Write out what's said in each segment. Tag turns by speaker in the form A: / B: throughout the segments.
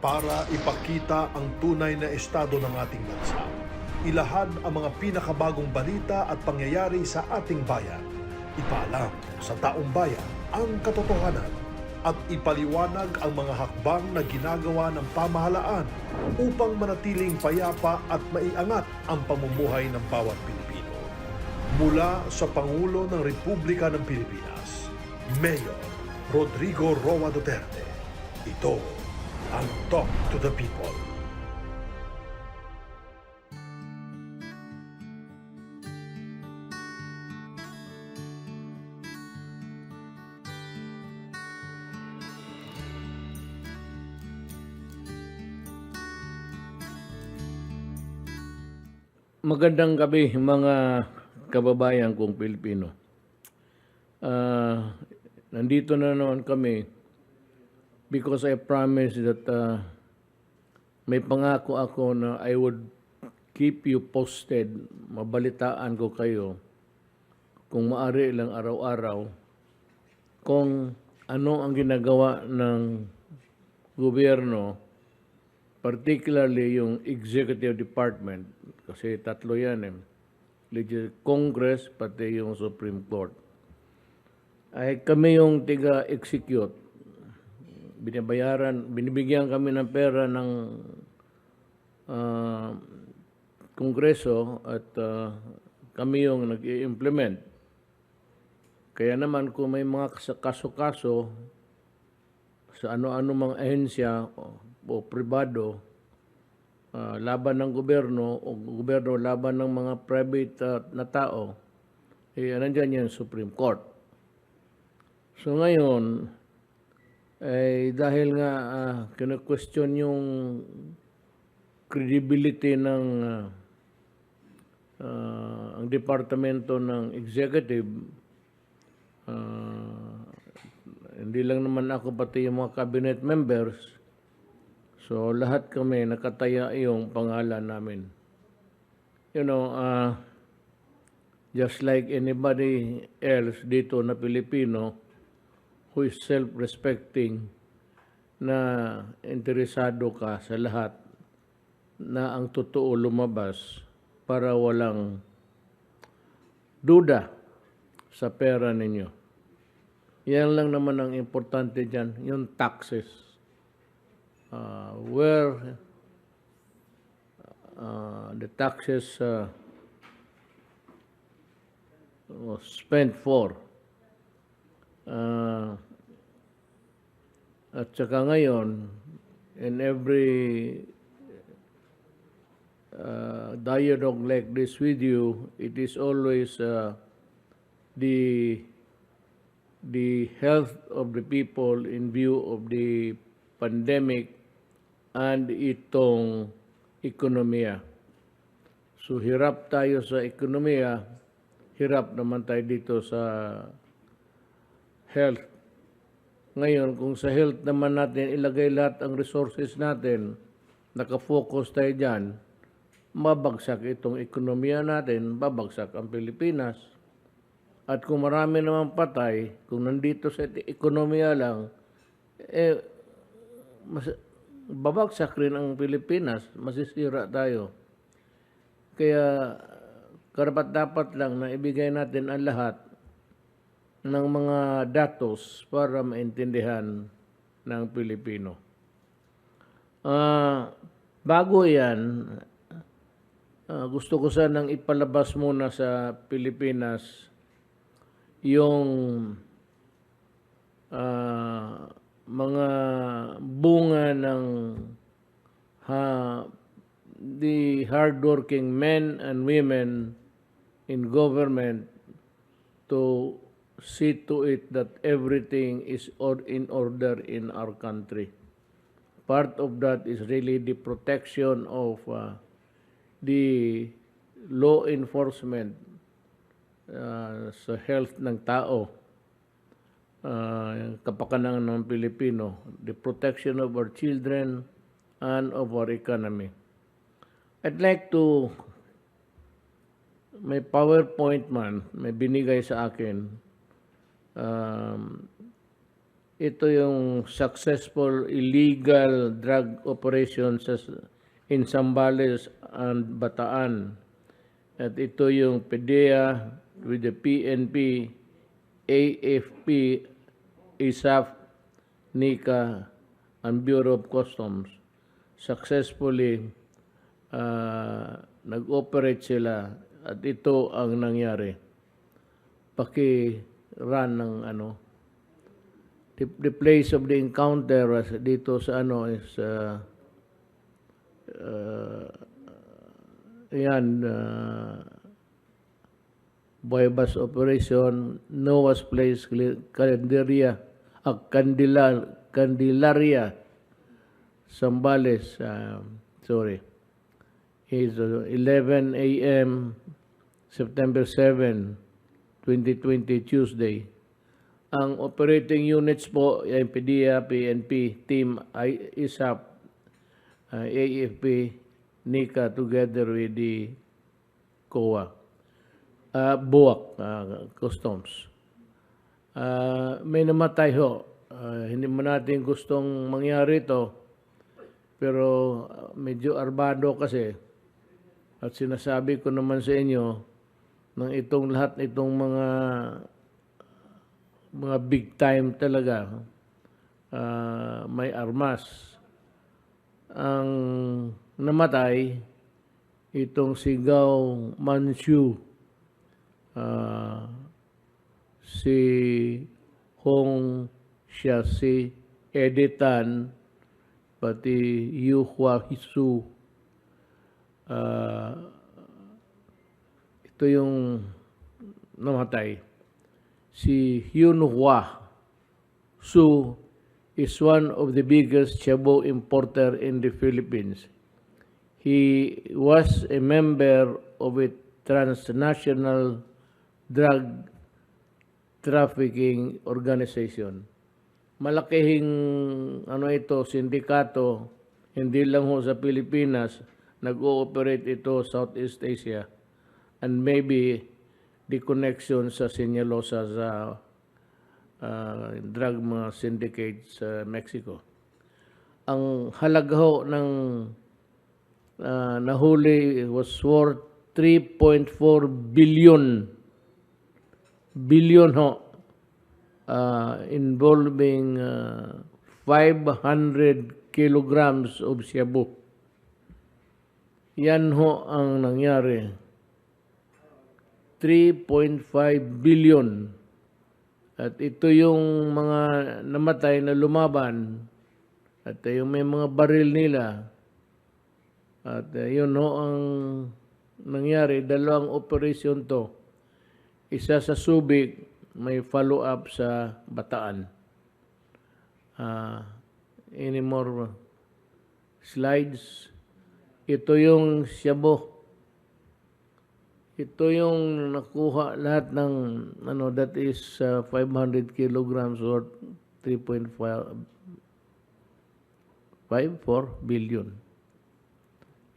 A: para ipakita ang tunay na estado ng ating bansa. Ilahad ang mga pinakabagong balita at pangyayari sa ating bayan. Ipaalam sa taong bayan ang katotohanan at ipaliwanag ang mga hakbang na ginagawa ng pamahalaan upang manatiling payapa at maiangat ang pamumuhay ng bawat Pilipino. Mula sa Pangulo ng Republika ng Pilipinas, Mayor Rodrigo Duterte, ito ang Talk to the People.
B: Magandang gabi mga kababayan kong Pilipino. Nandito na naman kami because I promised that may pangako ako na I would keep you posted, mabalitaan ko kayo kung maaari lang araw-araw kung ano ang ginagawa ng gobyerno, particularly yung executive department, kasi tatlo yan Congress, pati yung Supreme Court. Ay kami yung tiga-execute. Binibigyan kami ng pera ng Kongreso at kami yung nag-i-implement. Kaya naman kung may mga kaso-kaso sa ano-ano mga ahensya o pribado, laban ng gobyerno o gobyerno laban ng mga private na tao, nandyan yung Supreme Court. So ngayon, dahil nga kina-question yung credibility ng ang departamento ng executive, hindi lang naman ako, pati yung mga cabinet members. So, lahat kami nakataya yung pangalan namin. You know, just like anybody else dito na Pilipino who is self-respecting, na interesado ka sa lahat na ang totoo lumabas para walang duda sa pera ninyo. Yan lang naman ang importante dyan, yung taxes. Where the taxes was spent for. At saka ngayon, in every dialogue like this with you, it is always the health of the people in view of the pandemic and itong ekonomiya. So hirap tayo sa ekonomiya, hirap naman tayo dito sa health. Ngayon, kung sa health naman natin ilagay lahat ang resources natin, nakafocus tayo dyan, mabagsak itong ekonomiya natin, babagsak ang Pilipinas. At kung marami naman patay, kung nandito sa ekonomiya lang, babagsak rin ang Pilipinas, masisira tayo. Kaya karapat-dapat lang na ibigay natin ang lahat ng mga datos para maintindihan ng Pilipino. Bago yan, gusto ko sanang ipalabas muna sa Pilipinas yung mga bunga ng the hardworking men and women in government to see to it that everything is in order in our country. Part of that is really the protection of the law enforcement sa health ng tao, kapakanan ng Pilipino, the protection of our children and of our economy. I'd like to, may PowerPoint man, may binigay sa akin, ito yung successful illegal drug operations in Zambales and Bataan. At ito yung PDEA with the PNP, AFP, ISAF, NICA, and Bureau of Customs successfully nag-operate sila at ito ang nangyari. Paki-run ng ano. The place of the encounter was dito sa ano is Buybas Operation, Noah's Place, Candelaria, Zambales, is 11 a.m. September 7, 2020, Tuesday. Ang operating units po ay PDEA, PNP, Team ISAP, AFP, NICA together with the COA, BUAC, Customs. May namatay ho. Hindi mo natin gustong mangyari ito, pero medyo arbado kasi. At sinasabi ko naman sa inyo, ng itong lahat itong mga big time talaga, may armas. Ang namatay, itong sigaw Manchu, si Hong siya, si Editan, pati Yu Hua Hisu. Ito yung namatay. Si Hyun Hua Su is one of the biggest shabu importer in the Philippines. He was a member of a transnational drug trafficking organization. Malakihing sindikato, hindi lang ho sa Pilipinas, nag-ooperate ito Southeast Asia, and maybe the connection sa Sinaloa sa drug mga syndicates sa Mexico. Ang halaga ho ng nahuli was worth 3.4 billion ho, involving 500 kilograms of shabu. Yan ho ang nangyari. 3.5 billion. At ito yung mga namatay na lumaban. At yung may mga baril nila. At yun ho ang nangyari. Dalawang operation to. Isa sa Subic, may follow-up sa Bataan. Any more slides? Ito yung shabu. Ito yung nakuha lahat ng that is 500 kilograms or 3.54 billion.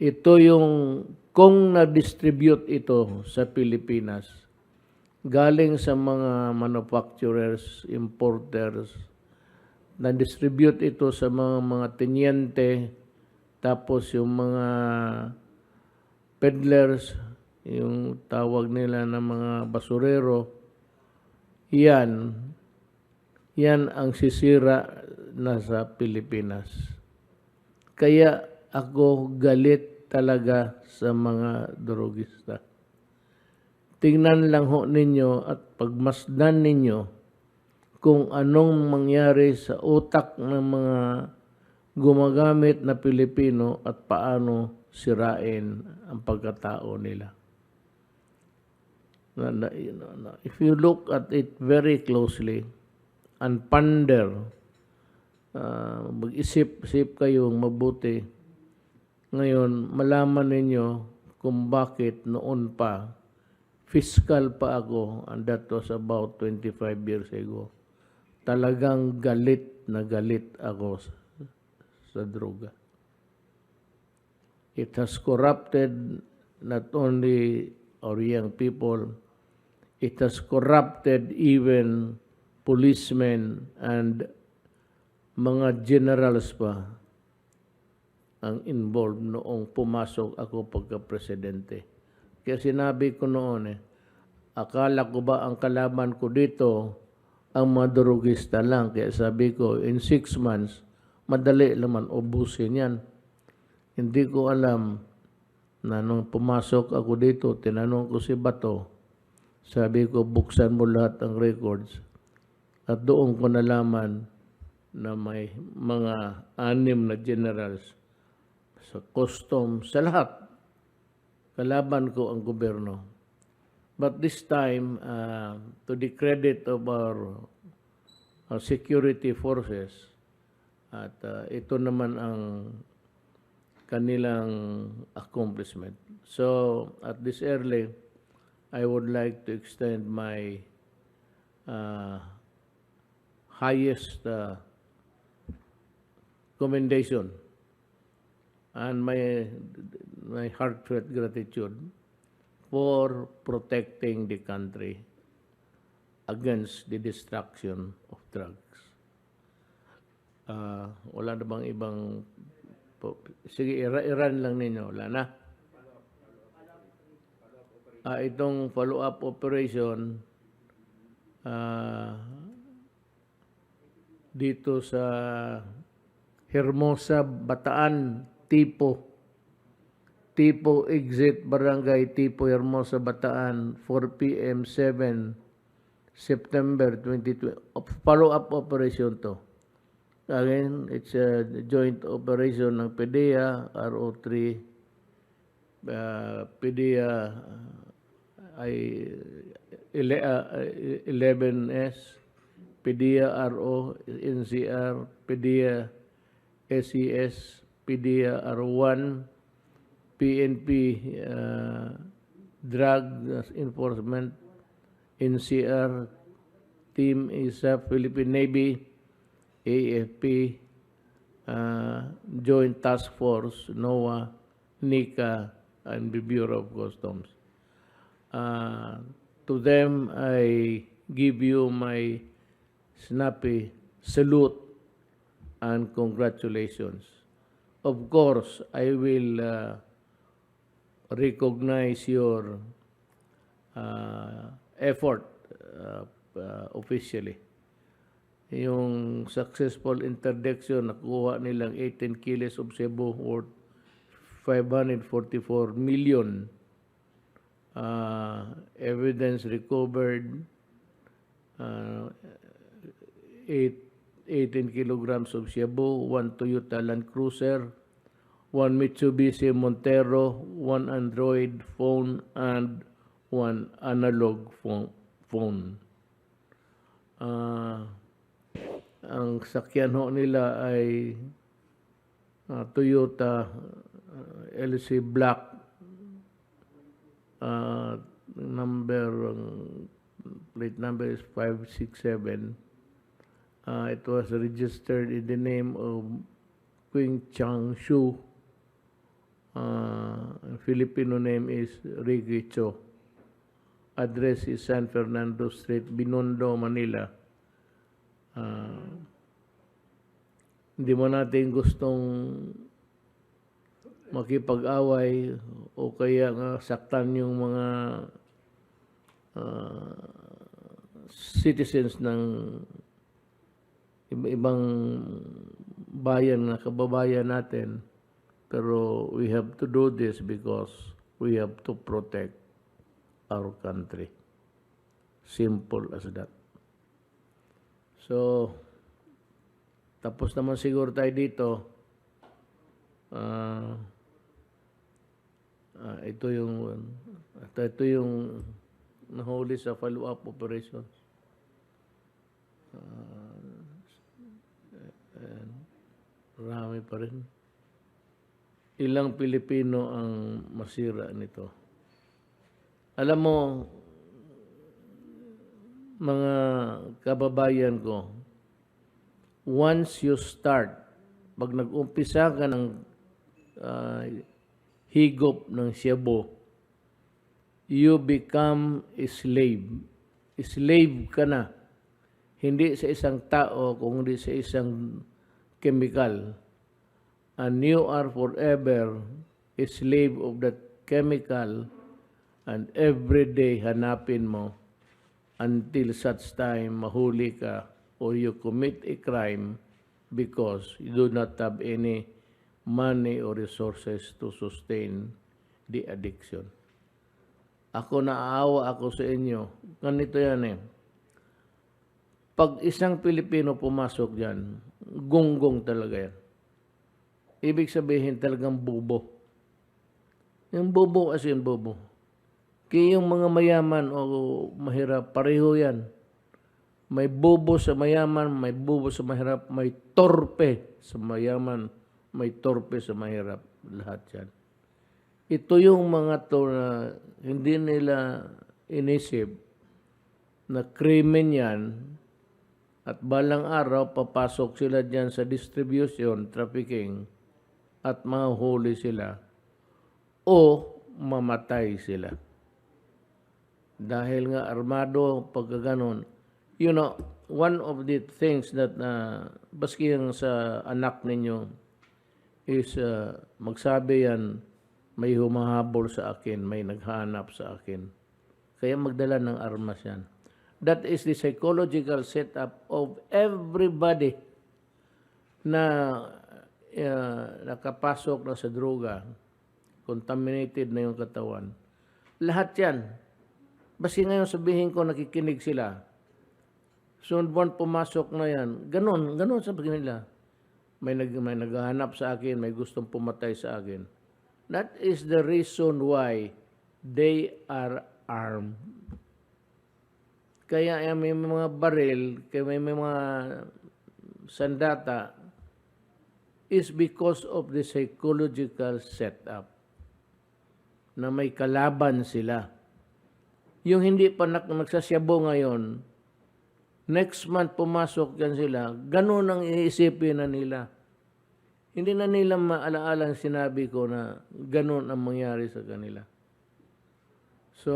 B: Ito yung kung na-distribute ito sa Pilipinas, galing sa mga manufacturers, importers, na-distribute ito sa mga tenyente, tapos yung mga peddlers, yung tawag nila na mga basurero, yan ang sisira na sa Pilipinas. Kaya ako galit talaga sa mga drogista. Tingnan lang ho ninyo at pagmasdan ninyo kung anong mangyari sa utak ng mga gumagamit na Pilipino at paano sirain ang pagkatao nila. If you look at it very closely and ponder, mag-isip-isip kayong mabuti, ngayon malaman ninyo kung bakit noon pa, fiscal pa ako, and that was about 25 years ago, talagang galit na galit ako sa droga. It has corrupted not only our young people, it has corrupted even policemen and mga generals pa ang involved noong pumasok ako pagka-presidente. Kaya sinabi ko noon akala ko ba ang kalaban ko dito ang mga durugista lang. Kaya sabi ko, in 6 months, madali naman ubusin yan. Hindi ko alam na nung pumasok ako dito, tinanong ko si Bato, sabi ko, buksan mo lahat ang records. At doon ko nalaman na may mga 6 na generals sa custom, sa lahat. Kalaban ko ang gobyerno. But this time, to the credit of our security forces, at ito naman ang kanilang accomplishment. So, at this early, I would like to extend my highest commendation and my heartfelt gratitude for protecting the country against the destruction of drugs. Wala na bang ibang... Sige, iran lang ninyo. Wala na. Itong follow-up operation dito sa Hermosa, Bataan, Tipo exit Barangay Tipo Hermosa, Bataan, 4 p.m. 7 September 2020. Follow-up operation to. Again, it's a joint operation ng PDEA, RO3, PDEA 11S, PDEA RO, NCR, PDEA SES, PDEA R1, PNP Drug Enforcement, NCR, Team ISAF, Philippine Navy, AFP, Joint Task Force, NOAA, NICA, and the Bureau of Customs. To them, I give you my snappy salute and congratulations. Of course, I will recognize your effort officially. Yung successful interdiction, nakuha nilang 18 kilos of Cebu worth 544 million. Evidence recovered, 18 kilograms of Cebu, 1 Toyota Land Cruiser, 1 Mitsubishi Montero, 1 Android phone, and 1 analog phone. Ang sakyan ho nila ay Toyota LC Black, plate number is 567. It was registered in the name of Quing Chang Shu. Filipino name is Ricky Cho. Address is San Fernando Street, Binondo, Manila. Hindi mo natin gustong makipag-away o kaya nga saktan yung mga citizens ng ibang bayan na kababayan natin. Pero we have to do this because we have to protect our country. Simple as that. So, tapos naman siguro tayo dito. Ito yung nahuli sa follow-up operations. Marami pa rin. Ilang Pilipino ang masira nito. Alam mo, mga kababayan ko, once you start, pag nag-umpisa ka ng higop ng Cebu, you become a slave. Slave ka na. Hindi sa isang tao, kundi sa isang chemical, and you are forever a slave of that chemical, and every day hanapin mo until such time mahuli ka or you commit a crime because you do not have any money or resources to sustain the addiction. Ako, naaawa ako sa inyo. Ganito yan eh. Pag isang Pilipino pumasok dyan, gonggong talaga yan. Ibig sabihin talagang bobo. Yung bobo as in bobo. Kaya yung mga mayaman o mahirap, pareho yan. May bobo sa mayaman, may bobo sa mahirap, may torpe sa mayaman, may torpe sa mahirap. Lahat yan. Ito yung mga to na hindi nila inisip na krimen yan at balang araw papasok sila dyan sa distribution, trafficking at mahuhuli sila o mamatay sila. Dahil nga armado pagkaganon. You know, one of the things that baski yung sa anak ninyo is magsabi yan, may humahabol sa akin, may naghahanap sa akin. Kaya magdala ng armas yan. That is the psychological setup of everybody na nakapasok na sa droga, contaminated na yung katawan. Lahat yan. Basi ngayon sabihin ko nakikinig sila. Soon buwan pumasok na yan. Ganon sa nila. May naghahanap sa akin, may gustong pumatay sa akin. That is the reason why they are armed. Kaya may mga baril, kaya may mga sandata, is because of the psychological setup na may kalaban sila. Yung hindi pa nagsasyabo ngayon, next month pumasok yan sila, ganun ang iisipin na nila. Hindi na nila maalaala ang sinabi ko na ganun ang mangyari sa kanila. So,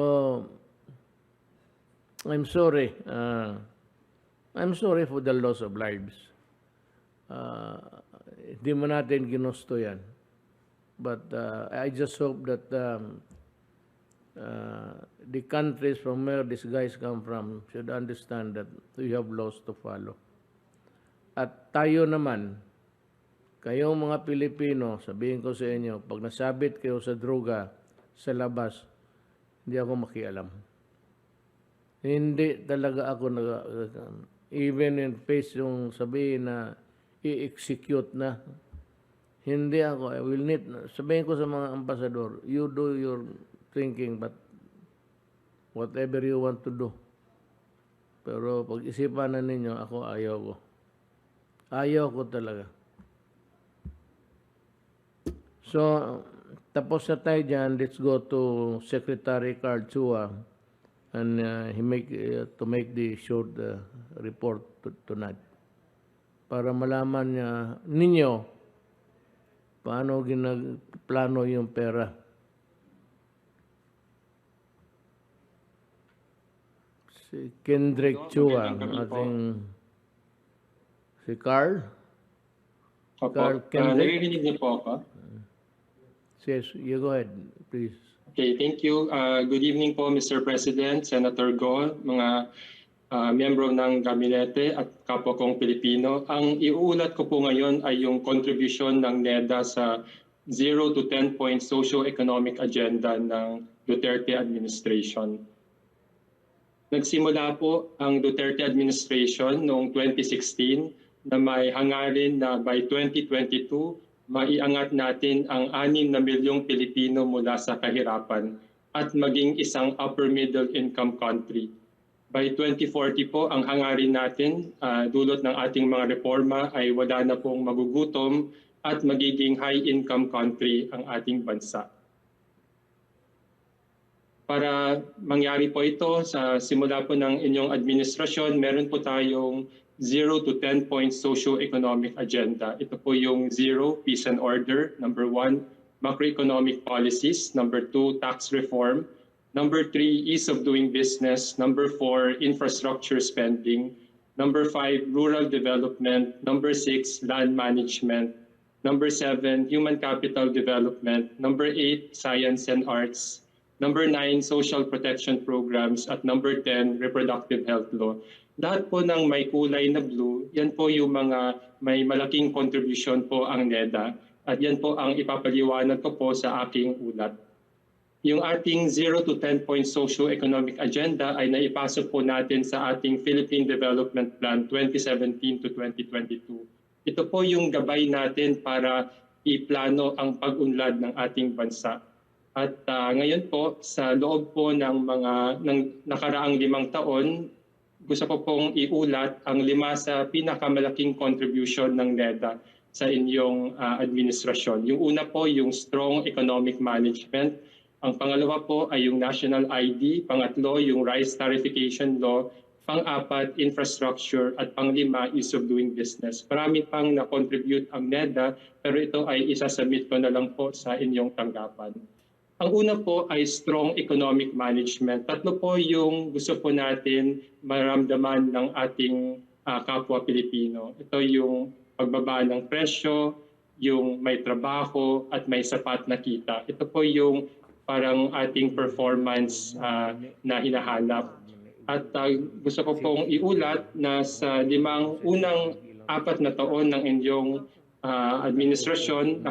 B: I'm sorry. I'm sorry for the loss of lives. Hindi mo natin ginusto yan. But I just hope that the countries from where these guys come from should understand that we have laws to follow. At tayo naman, kayong mga Pilipino, sabihin ko sa inyo, pag nasabit kayo sa droga sa labas, hindi ako makialam. Hindi talaga ako even in face yung sabihin na i-execute na. Hindi ako. I will need, sabihin ko sa mga ambasador, you do your thinking, but whatever you want to do. Pero pag-isipan na ninyo, ako ayaw ko. Ayaw ko talaga. So, tapos na tayo dyan. Let's go to Secretary Carl Chua and to make the short report tonight. Para malaman ninyo paano ginagplano yung pera. Si Kendrick Chua, ating si Carl.
C: Opo.
B: Carl Kendrick.
C: Naririnig niyo po ako?
B: Yes, you go ahead, please.
C: Okay, thank you. Good evening po, Mr. President, Senator Go, mga miyembro ng gabinete at kapwa kong Pilipino. Ang iuulat ko po ngayon ay yung contribution ng NEDA sa 0 to 10 point socio-economic agenda ng Duterte administration. Nagsimula po ang Duterte administration noong 2016 na may hangarin na by 2022 maiangat natin ang 6 na milyong Pilipino mula sa kahirapan at maging isang upper middle income country. By 2040 po, ang hangarin natin, dulot ng ating mga reforma ay wala na pong magugutom at magiging high income country ang ating bansa. Para mangyari po ito, sa simula po ng inyong administrasyon, meron po tayong 0 to 10 point socio-economic agenda. Ito po yung 0, peace and order. Number 1, macroeconomic policies. Number 2, tax reform. Number 3, ease of doing business. Number 4, infrastructure spending. Number 5, rural development. Number 6, land management. Number 7, human capital development. Number 8, science and arts. Number 9, social protection programs. At number 10, reproductive health law. Lahat po ng may kulay na blue, yan po yung mga may malaking contribution po ang NEDA. At yan po ang ipapaliwanag ko po sa aking ulat. Yung ating 0 to 10 point socio-economic agenda ay naipasok po natin sa ating Philippine Development Plan 2017 to 2022. Ito po yung gabay natin para iplano ang pag-unlad ng ating bansa. At ngayon po, sa loob po ng nakaraang 5 taon, gusto ko pong iulat ang 5 sa pinakamalaking contribution ng NEDA sa inyong administrasyon. Yung una po, yung strong economic management. Ang pangalawa po ay yung national ID. Pangatlo, yung rice tarification law. Pang-apat, infrastructure. At pang-5, ease of doing business. Marami pang na-contribute ang NEDA, pero ito ay isasubmit ko na lang po sa inyong tanggapan. Ang una po ay strong economic management. Tatlo po yung gusto po natin maramdaman ng ating kapwa Pilipino. Ito yung pagbaba ng presyo, yung may trabaho at may sapat na kita. Ito po yung parang ating performance na hinahanap. At gusto ko pong iulat na sa unang 4 na taon ng inyong administrasyon,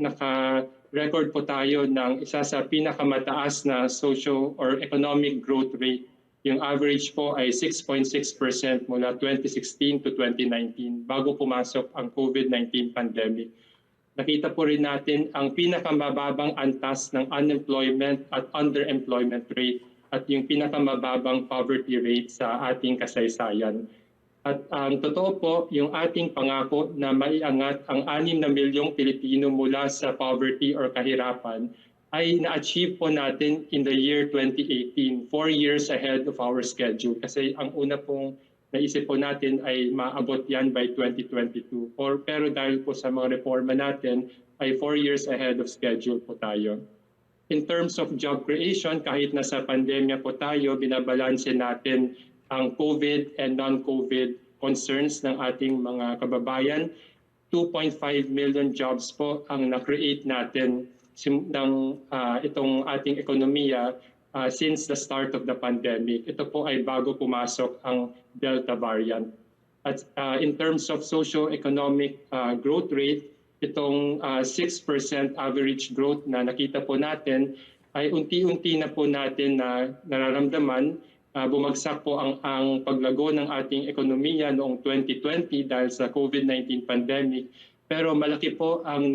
C: naka-record po tayo ng isa sa pinakamataas na social or economic growth rate. Yung average po ay 6.6% mula 2016 to 2019 bago pumasok ang COVID-19 pandemic. Nakita po rin natin ang pinakamababang antas ng unemployment at underemployment rate at yung pinakamababang poverty rate sa ating kasaysayan. At ang totoo po, yung ating pangako na maiangat ang 6 na milyong Pilipino mula sa poverty or kahirapan ay na-achieve po natin in the year 2018, 4 years ahead of our schedule. Kasi ang una pong naisip po natin ay maabot yan by 2022. Pero dahil po sa mga reforma natin, ay 4 years ahead of schedule po tayo. In terms of job creation, kahit nasa pandemya po tayo, binabalanse natin ang COVID and non-COVID concerns ng ating mga kababayan. 2.5 million jobs po ang na-create natin ng itong ating ekonomiya since the start of the pandemic. Ito po ay bago pumasok ang Delta variant. At in terms of socio-economic growth rate, itong 6% average growth na nakita po natin ay unti-unti na po natin na nararamdaman. Bumagsak po ang paglago ng ating ekonomiya noong 2020 dahil sa COVID-19 pandemic. Pero malaki po ang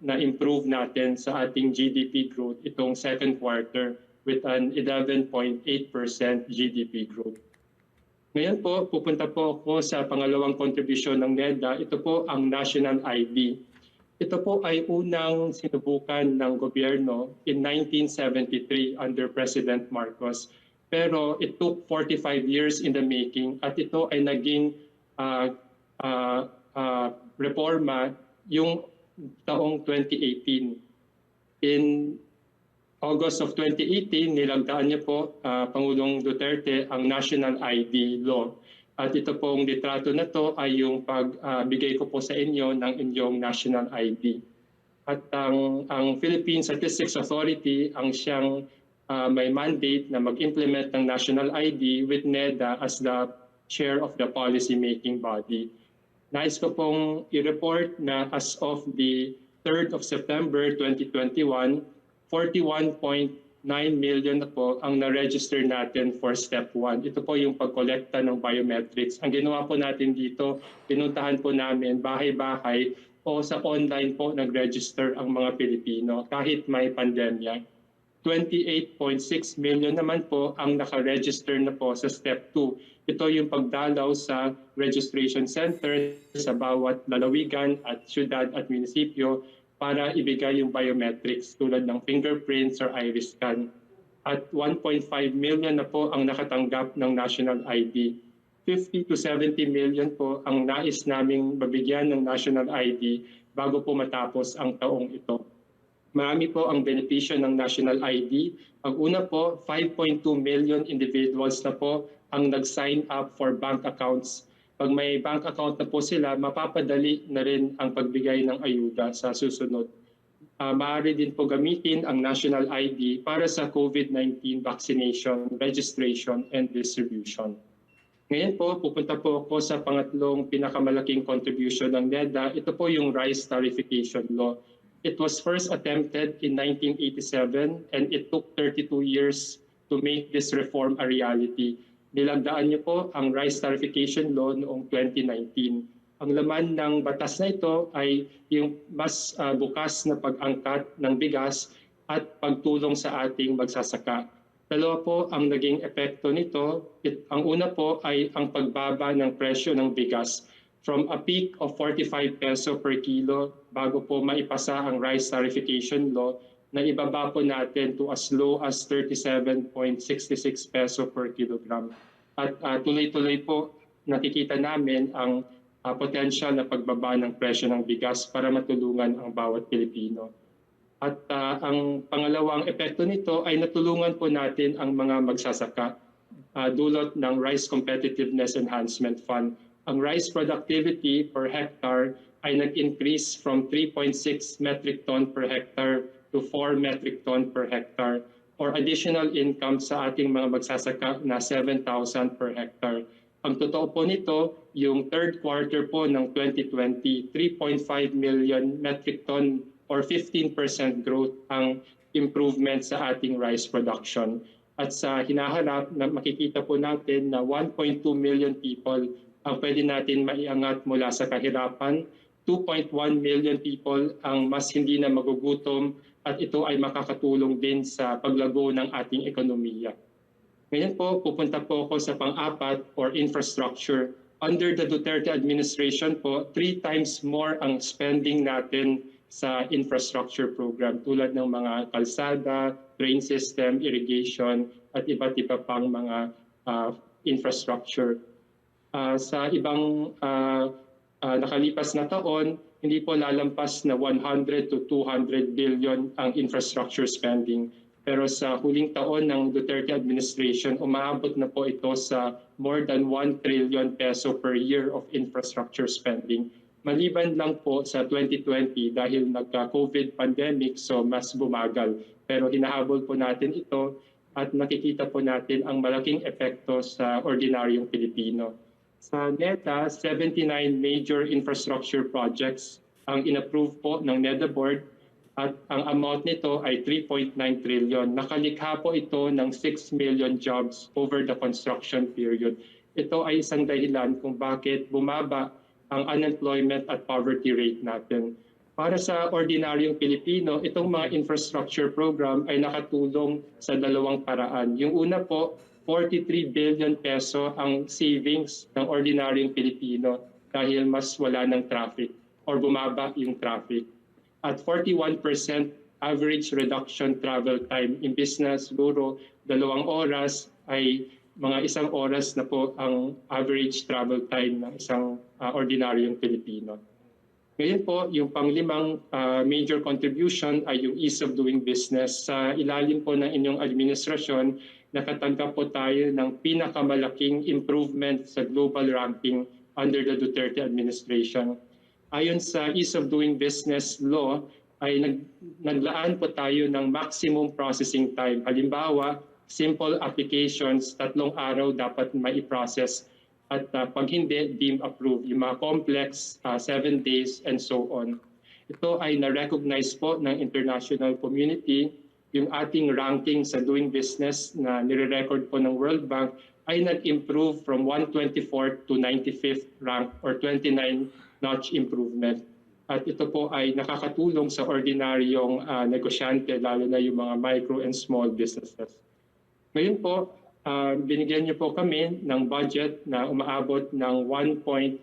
C: na-improve natin sa ating GDP growth itong second quarter with an 11.8% GDP growth. Ngayon po, pupunta po ako sa pangalawang kontribusyon ng NEDA. Ito po ang National ID. Ito po ay unang sinubukan ng gobyerno in 1973 under President Marcos. Pero it took 45 years in the making at ito ay naging reforma yung taong 2018. In August of 2018, nilagdaan niya po Pangulong Duterte ang National ID Law. At ito pong litrato na to ay yung pagbigay ko po sa inyo ng inyong National ID. At ang Philippine Statistics Authority ang siyang may mandate na mag-implement ng National ID with NEDA as the chair of the policy-making body. Nais ko pong i-report na as of the 3rd of September 2021, 41.9 million na po ang na-register natin for Step 1. Ito po yung pagkolekta ng biometrics. Ang ginawa po natin dito, pinuntahan po namin bahay-bahay o sa online po nag-register ang mga Pilipino kahit may pandemya. 28.6 million naman po ang naka-register na po sa Step 2. Ito yung pagdalaw sa registration center sa bawat lalawigan at syudad at munisipyo para ibigay yung biometrics tulad ng fingerprints or iris scan. At 1.5 million na po ang nakatanggap ng National ID. 50 to 70 million po ang nais naming mabigyan ng National ID bago po matapos ang taong ito. Marami po ang benepisyo ng National ID. Ang una po, 5.2 million individuals na po ang nag-sign up for bank accounts. Pag may bank account na po sila, mapapadali na rin ang pagbigay ng ayuda sa susunod. Maaari din po gamitin ang National ID para sa COVID-19 vaccination, registration, and distribution. Ngayon po, pupunta po ako sa pangatlong pinakamalaking contribution ng NEDA. Ito po yung rice tarification law. It was first attempted in 1987 and it took 32 years to make this reform a reality. Nilagdaan niyo po ang rice tarification law noong 2019. Ang laman ng batas na ito ay yung mas bukas na pag-angkat ng bigas at pagtulong sa ating magsasaka. Dalawa po ang naging epekto nito. Ang una po ay ang pagbaba ng presyo ng bigas from a peak of 45 peso per kilo bago po maipasa ang rice tarification law na ibaba po natin to as low as 37.66 peso per kilogram. At tuloy-tuloy po nakikita namin ang potential na pagbaba ng presyo ng bigas para matulungan ang bawat Pilipino. At ang pangalawang epekto nito ay natulungan po natin ang mga magsasaka dulot ng Rice Competitiveness Enhancement Fund. Ang rice productivity per hectare ay nag-increase from 3.6 metric ton per hectare to 4 metric ton per hectare or additional income sa ating mga magsasaka na 7,000 per hectare. Ang totoo po nito, yung third quarter po ng 2020, 3.5 million metric ton or 15% growth ang improvement sa ating rice production. At sa hinaharap, makikita po natin na 1.2 million people ang pwede natin maiangat mula sa kahirapan. 2.1 million people ang mas hindi na magugutom at ito ay makakatulong din sa paglago ng ating ekonomiya. Ngayon po, pupunta po ako sa pang-apat or infrastructure. Under the Duterte administration po, 3 times more ang spending natin sa infrastructure program tulad ng mga kalsada, drain system, irrigation at iba't iba pang mga infrastructure. Sa ibang nakalipas na taon, hindi po lalampas na 100 to 200 billion ang infrastructure spending. Pero sa huling taon ng Duterte administration, umaabot na po ito sa more than 1 trillion peso per year of infrastructure spending. Maliban lang po sa 2020 dahil nagka-COVID pandemic, so mas bumagal. Pero hinahabol po natin ito at nakikita po natin ang malaking epekto sa ordinaryong Pilipino. Sa NEDA, 79 major infrastructure projects ang inapprove po ng NEDA board at ang amount nito ay 3.9 trillion. Nakalikha po ito ng 6 million jobs over the construction period. Ito ay isang dahilan kung bakit bumaba ang unemployment at poverty rate natin. Para sa ordinaryong Pilipino, itong mga infrastructure program ay nakatulong sa dalawang paraan. Yung una po, 43 billion peso ang savings ng ordinaryong Pilipino dahil mas wala ng traffic or bumaba yung traffic. At 41% average reduction travel time. Imbis na siguro 2 oras ay mga 1 oras na po ang average travel time ng isang ordinaryong Pilipino. Ngayon po, yung panglimang major contribution ay yung ease of doing business. Sa ilalim po ng inyong administrasyon, nakatanggap po tayo ng pinakamalaking improvement sa global ranking under the Duterte administration. Ayon sa ease of doing business law, ay naglaan po tayo ng maximum processing time. Halimbawa, simple applications, 3 araw dapat mai-process at pag hindi, deem approved. Yung mga complex, 7 days and so on. Ito ay na-recognize po ng international community. Yung ating ranking sa doing business na nire-record po ng World Bank ay nag-improve from 124th to 95th rank or 29-notch improvement. At ito po ay nakakatulong sa ordinaryong negosyante, lalo na yung mga micro and small businesses. Ngayon po, binigyan niyo po kami ng budget na umaabot ng 1.6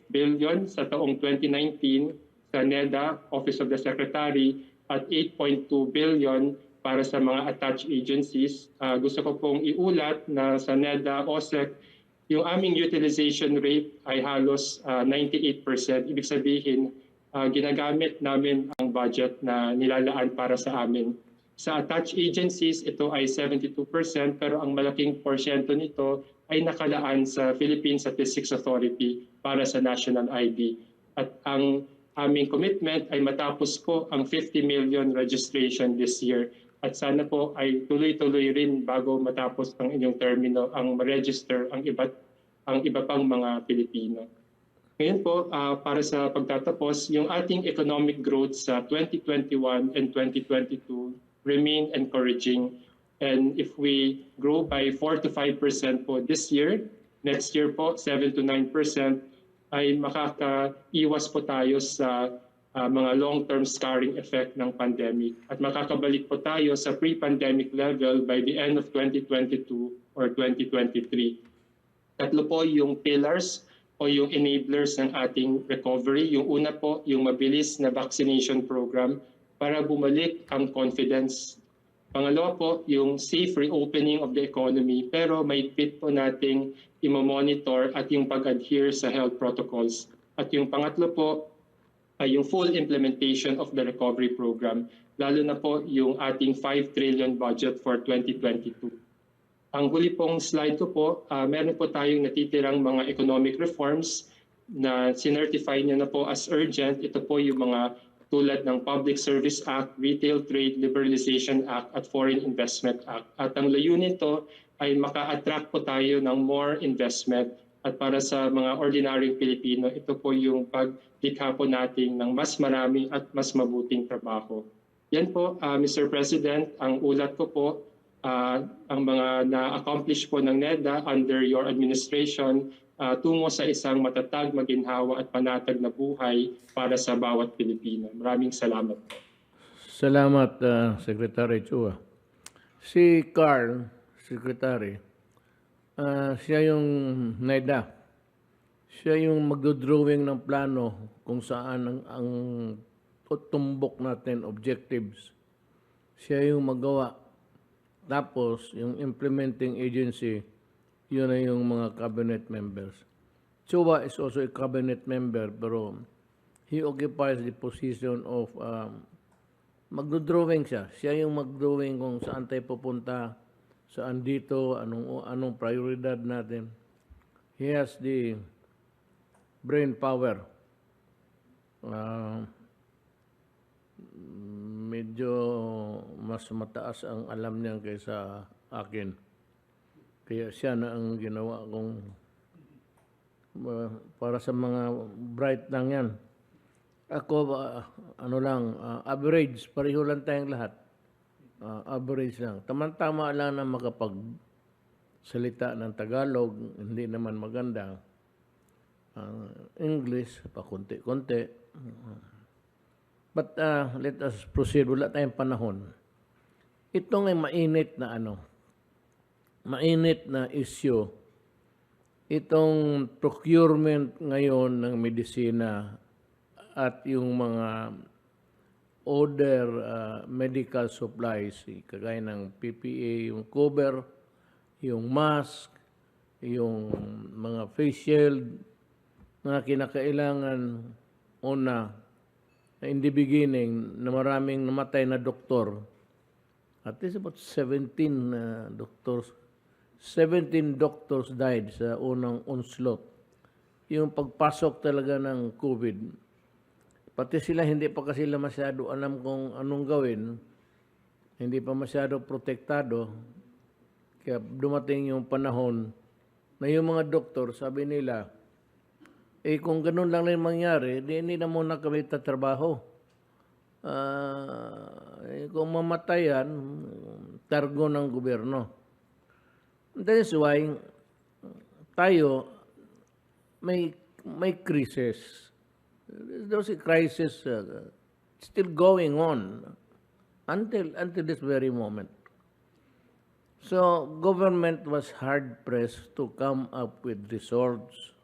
C: billion sa taong 2019 sa NEDA, Office of the Secretary, at 8.2 billion para sa mga attached agencies. Gusto ko pong iulat na sa NEDA, OSEC, yung aming utilization rate ay halos 98%. Ibig sabihin, ginagamit namin ang budget na nilalaan para sa amin. Sa attached agencies, ito ay 72%, pero ang malaking porsyento nito ay nakalaan sa Philippine Statistics Authority para sa National ID. At ang aming commitment ay matapos po ang 50 million registration this year. At sana po ay tuloy-tuloy rin bago matapos ang inyong termino ang ma-register ang iba pang mga Pilipino. Ngayon po, para sa pagtatapos, yung ating economic growth sa 2021 and 2022 remain encouraging. And if we grow by 4 to 5% po this year, next year po 7 to 9%, ay makakaiwas po tayo sa mga long-term scarring effect ng pandemic at makakabalik po tayo sa pre-pandemic level by the end of 2022 or 2023. Tatlo po yung pillars o yung enablers ng ating recovery. Yung una po, yung mabilis na vaccination program para bumalik ang confidence. Pangalawa po, yung safe reopening of the economy, pero may fit po nating imomonitor at yung pag-adhere sa health protocols. At yung pangatlo po ay yung full implementation of the recovery program, lalo na po yung ating 5 trillion budget for 2022. Ang huli pong slide ko po, meron po tayong natitirang mga economic reforms na sinertify niya na po as urgent. Ito po yung mga tulad ng Public Service Act, Retail Trade Liberalization Act at Foreign Investment Act. At ang layunin nito ay maka-attract po tayo ng more investment. At para sa mga ordinaryong Pilipino, ito po yung paglikha po natin ng mas marami at mas mabuting trabaho. Yan po, Mr. President, ang ulat ko po, ang mga na-accomplish po ng NEDA under your administration tungo sa isang matatag, maginhawa at panatag na buhay para sa bawat Pilipino. Maraming salamat po.
B: Salamat, Secretary Chua. Si Carl, Secretary, siya yung NEDA. Siya yung magdodrawing ng plano kung saan ang tumbok natin objectives. Siya yung magawa. Tapos, yung implementing agency, yun na yung mga cabinet members. Chua is also a cabinet member, pero he occupies the position of magdodrawing siya. Siya yung magdrawing kung saan tayo pupunta, saan dito, anong prioridad natin. He has the brain power. Medyo mas mataas ang alam niya kaysa akin. Kaya siya na ang ginawa kong para sa mga bright lang yan. Ako, average, pareho lang tayong lahat. Average lang. Tama-tama lang na makapagsalita ng Tagalog, hindi naman maganda. English, pa konti-konti. But let us proceed. Wala tayong panahon. Itong ay mainit na issue. Itong procurement ngayon ng medisina at yung mga order medical supplies, kagaya ng PPE, yung cover, yung mask, yung mga face shield na kinakailangan una in the beginning na maraming namatay na doktor. At least about 17 doctors died sa unang onslaught. Yung pagpasok talaga ng COVID. Pati sila, hindi pa kasi sila masyado alam kung anong gawin. Hindi pa masyado protektado. Kaya dumating yung panahon na yung mga doktor, sabi nila, kung ganun lang rin mangyari, hindi na muna kami tatrabaho. Kung mamatayan, targo ng gobyerno. That is why tayo may crisis. There's a crisis still going on until this very moment. So government was hard pressed to come up with resorts.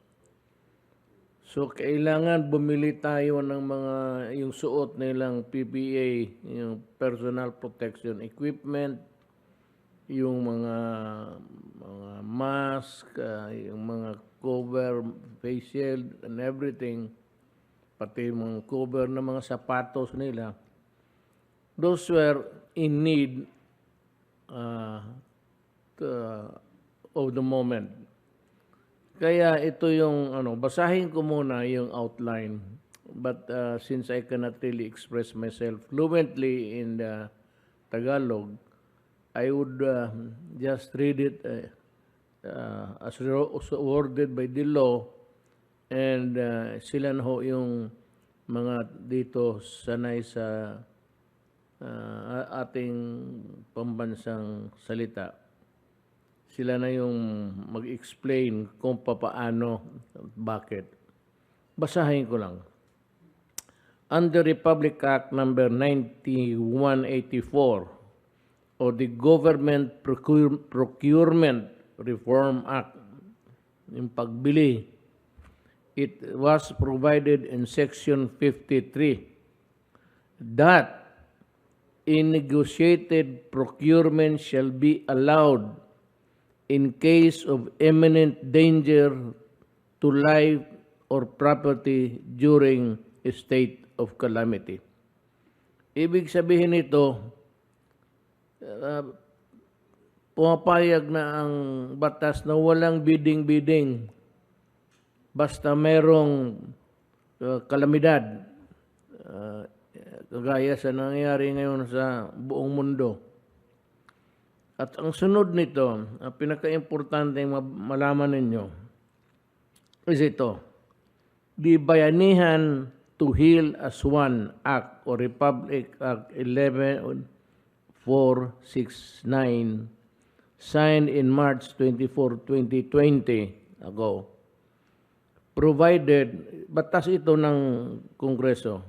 B: So kailangan bumili tayo ng yung suot nilang PPE, yung personal protection equipment, yung mga mask, yung mga cover, face shield, and everything, pati mga cover ng mga sapatos nila, those were in need of the moment. Kaya ito yung, basahin ko muna yung outline. But since I cannot really express myself fluently in the Tagalog, I would just read it as worded by the law, and sila na ho yung mga dito sanay sa ating pambansang salita. Sila na yung mag-explain kung papaano, bakit. Basahin ko lang. Under Republic Act number 9184, o the Government Procurement Reform Act, yung pagbili, it was provided in Section 53 that a negotiated procurement shall be allowed in case of imminent danger to life or property during a state of calamity. Ibig sabihin nito, pumapayag na ang batas na walang bidding-bidding basta merong kalamidad, kagaya sa nangyayari ngayon sa buong mundo. At ang sunod nito, ang pinaka-importante malaman ninyo, is ito, the Bayanihan to Heal as One Act or Republic Act 11469, signed in March 24, 2020 ago, provided, batas ito ng Kongreso,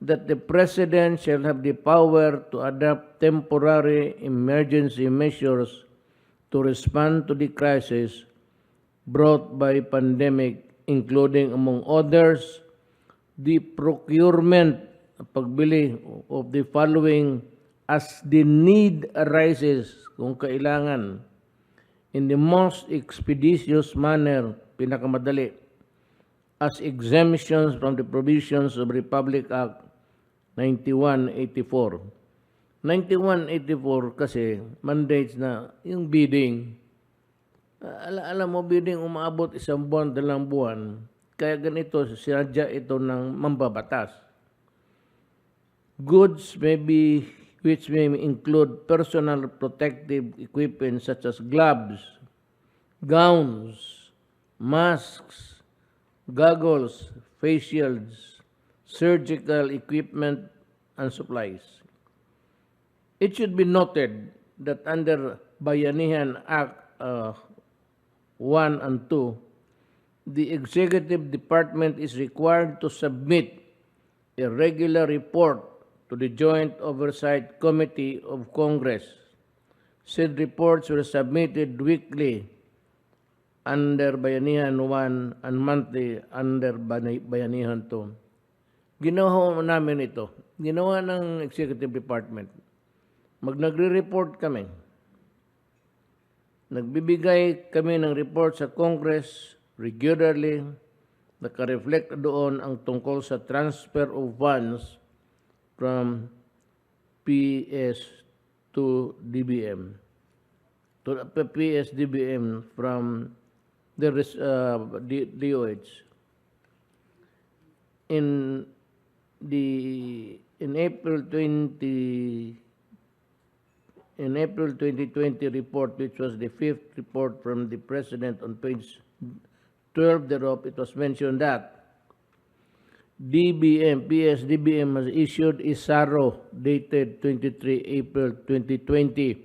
B: that the President shall have the power to adopt temporary emergency measures to respond to the crisis brought by pandemic, including, among others, the procurement, pagbili of the following as the need arises, kung kailangan, in the most expeditious manner, pinakamadali, as exemptions from the provisions of Republic Act 9184. 9184 kasi mandates na yung bidding. Alam mo, bidding umaabot 1 buwan, 2 buwan. Kaya ganito, sinadya ito ng mambabatas. Goods which may include personal protective equipment such as gloves, gowns, masks, goggles, face shields, surgical equipment, and supplies. It should be noted that under Bayanihan Act 1 and 2, the Executive Department is required to submit a regular report to the Joint Oversight Committee of Congress. Said reports were submitted weekly under Bayanihan 1 and monthly under Bayanihan 2. Ginawa namin ito. Ginawa ng Executive Department. Nagre-report kami. Nagbibigay kami ng report sa Congress regularly. Naka-reflect doon ang tungkol sa transfer of funds from PS to DBM. To PS-DBM from the DOH. In April 2020 report, which was the 5th report from the President, on page 12 thereof, it was mentioned that PS-DBM has issued a SARO dated 23 April 2020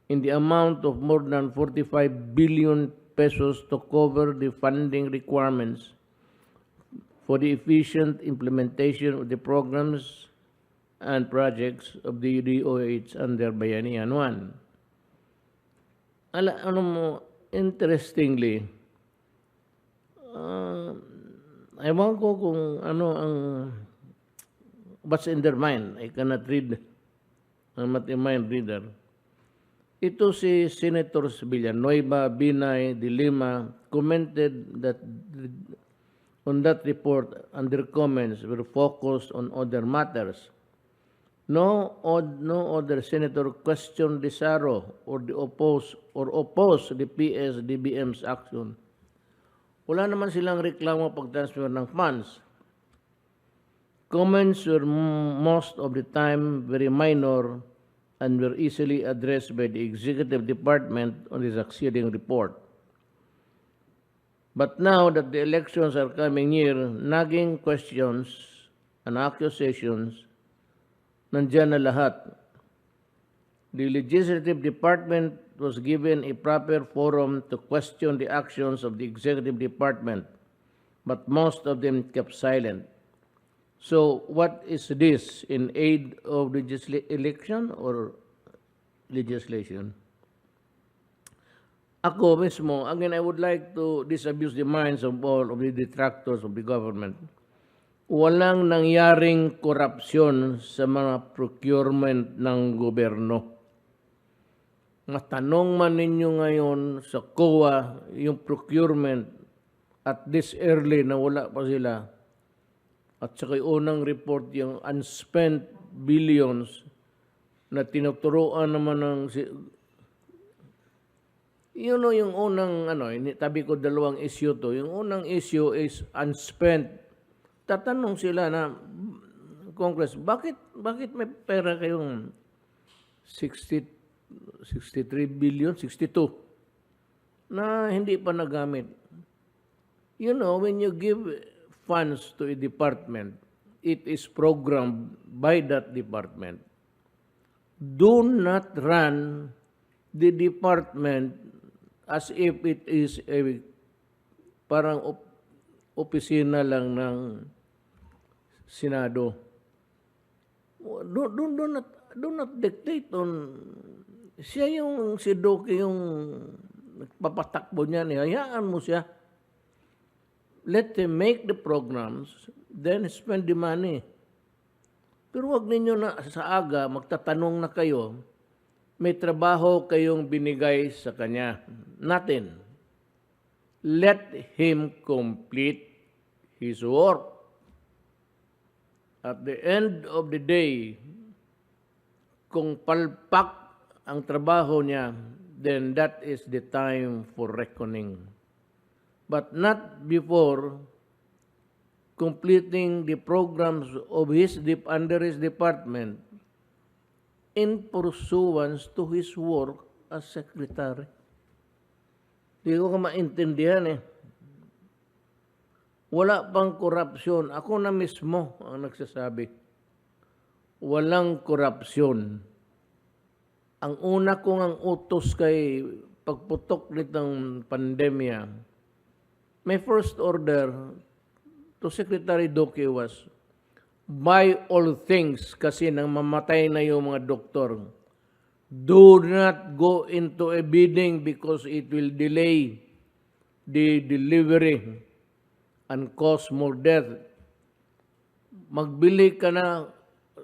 B: in the amount of more than 45 billion pesos to cover the funding requirements for the efficient implementation of the programs and projects of the DOH under Bayanihan 1. Ano mo, interestingly, ewan ko kung ano ang what's in their mind. I cannot read. I'm not a mind reader. Ito si Senator Villanueva, Binay, De Lima commented that on that report under comments were focused on other matters. No other senator questioned Desaro or oppose the PS-DBM's action. Wala naman silang reklamo pag-transfer ng funds. Comments were most of the time very minor and were easily addressed by the executive department on the succeeding report. But now that the elections are coming near, nagging questions and accusations, nandiyan na lahat. The legislative department was given a proper forum to question the actions of the executive department, but most of them kept silent. So what is this, in aid of election or legislation? Ako mismo, again, I would like to disabuse the minds of all of the detractors of the government. Walang nangyaring korupsyon sa mga procurement ng gobyerno. Matanong man ninyo ngayon sa COA yung procurement at this early na wala pa sila. At saka yung unang report, yung unspent billions na tinuturuan naman ng... Yun o yung unang, tabi ko dalawang issue to. Yung unang issue is unspent. Tatanong sila na, Congress, bakit may pera kayong 63 billion, 62 na hindi pa nagamit? You know, when you give funds to a department, it is programmed by that department. Do not run the department as if it is a parang opisina lang ng Senado. Do not dictate on... Siya yung si Doki yung papatakbo niya. Hayaan mo siya. Let them make the programs, then spend the money. Pero wag ninyo na sa aga, magtatanong na kayo, may trabaho kayong binigay sa kanya. Nothing. Let him complete his work. At the end of the day, kung palpak ang trabaho niya, then that is the time for reckoning. But not before completing the programs of under his department in pursuance to his work as secretary. Di ko maintindihan eh. Wala pang korupsyon. Ako na mismo ang nagsasabi. Walang korupsyon. Ang una kong ang utos kay pagputok nitong pandemya, my first order to Secretary Duque was, buy all things, kasi nang mamatay na yung mga doktor. Do not go into a bidding because it will delay the delivery and cause more death. Magbili ka na,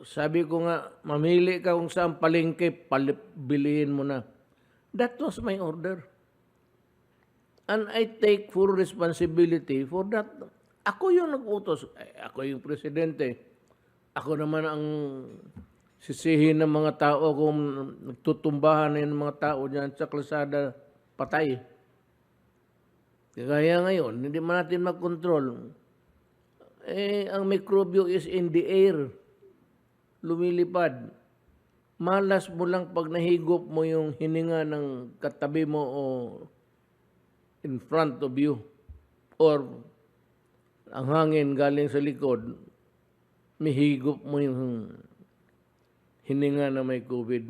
B: sabi ko nga, mamili ka kung saan palengke, bilihin mo na. That was my order. And I take full responsibility for that. Ako yung nag-utos. Ako yung presidente. Ako naman ang sisihin ng mga tao kung nagtutumbahan ng mga tao dyan sa kalsada, patay. Kaya ngayon, hindi man natin mag-control. Ang mikrobyo is in the air. Lumilipad. Malas mo lang pag nahigop mo yung hininga ng katabi mo o in front of you. Or ang hangin galing sa likod, mahigop mo yung hininga na may COVID.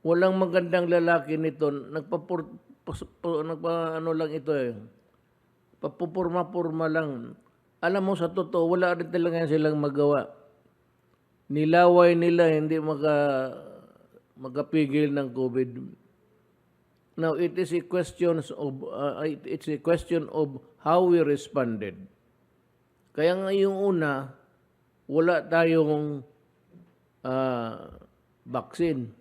B: Walang magandang lalaki nito. Lang ito eh. Papupurma-purma lang. Alam mo, sa totoo, wala rin talaga silang magawa. Nilaway nila, hindi magapigil ng COVID. Now, it is a question of how we responded. Kaya nga yung una, wala tayong vaccine.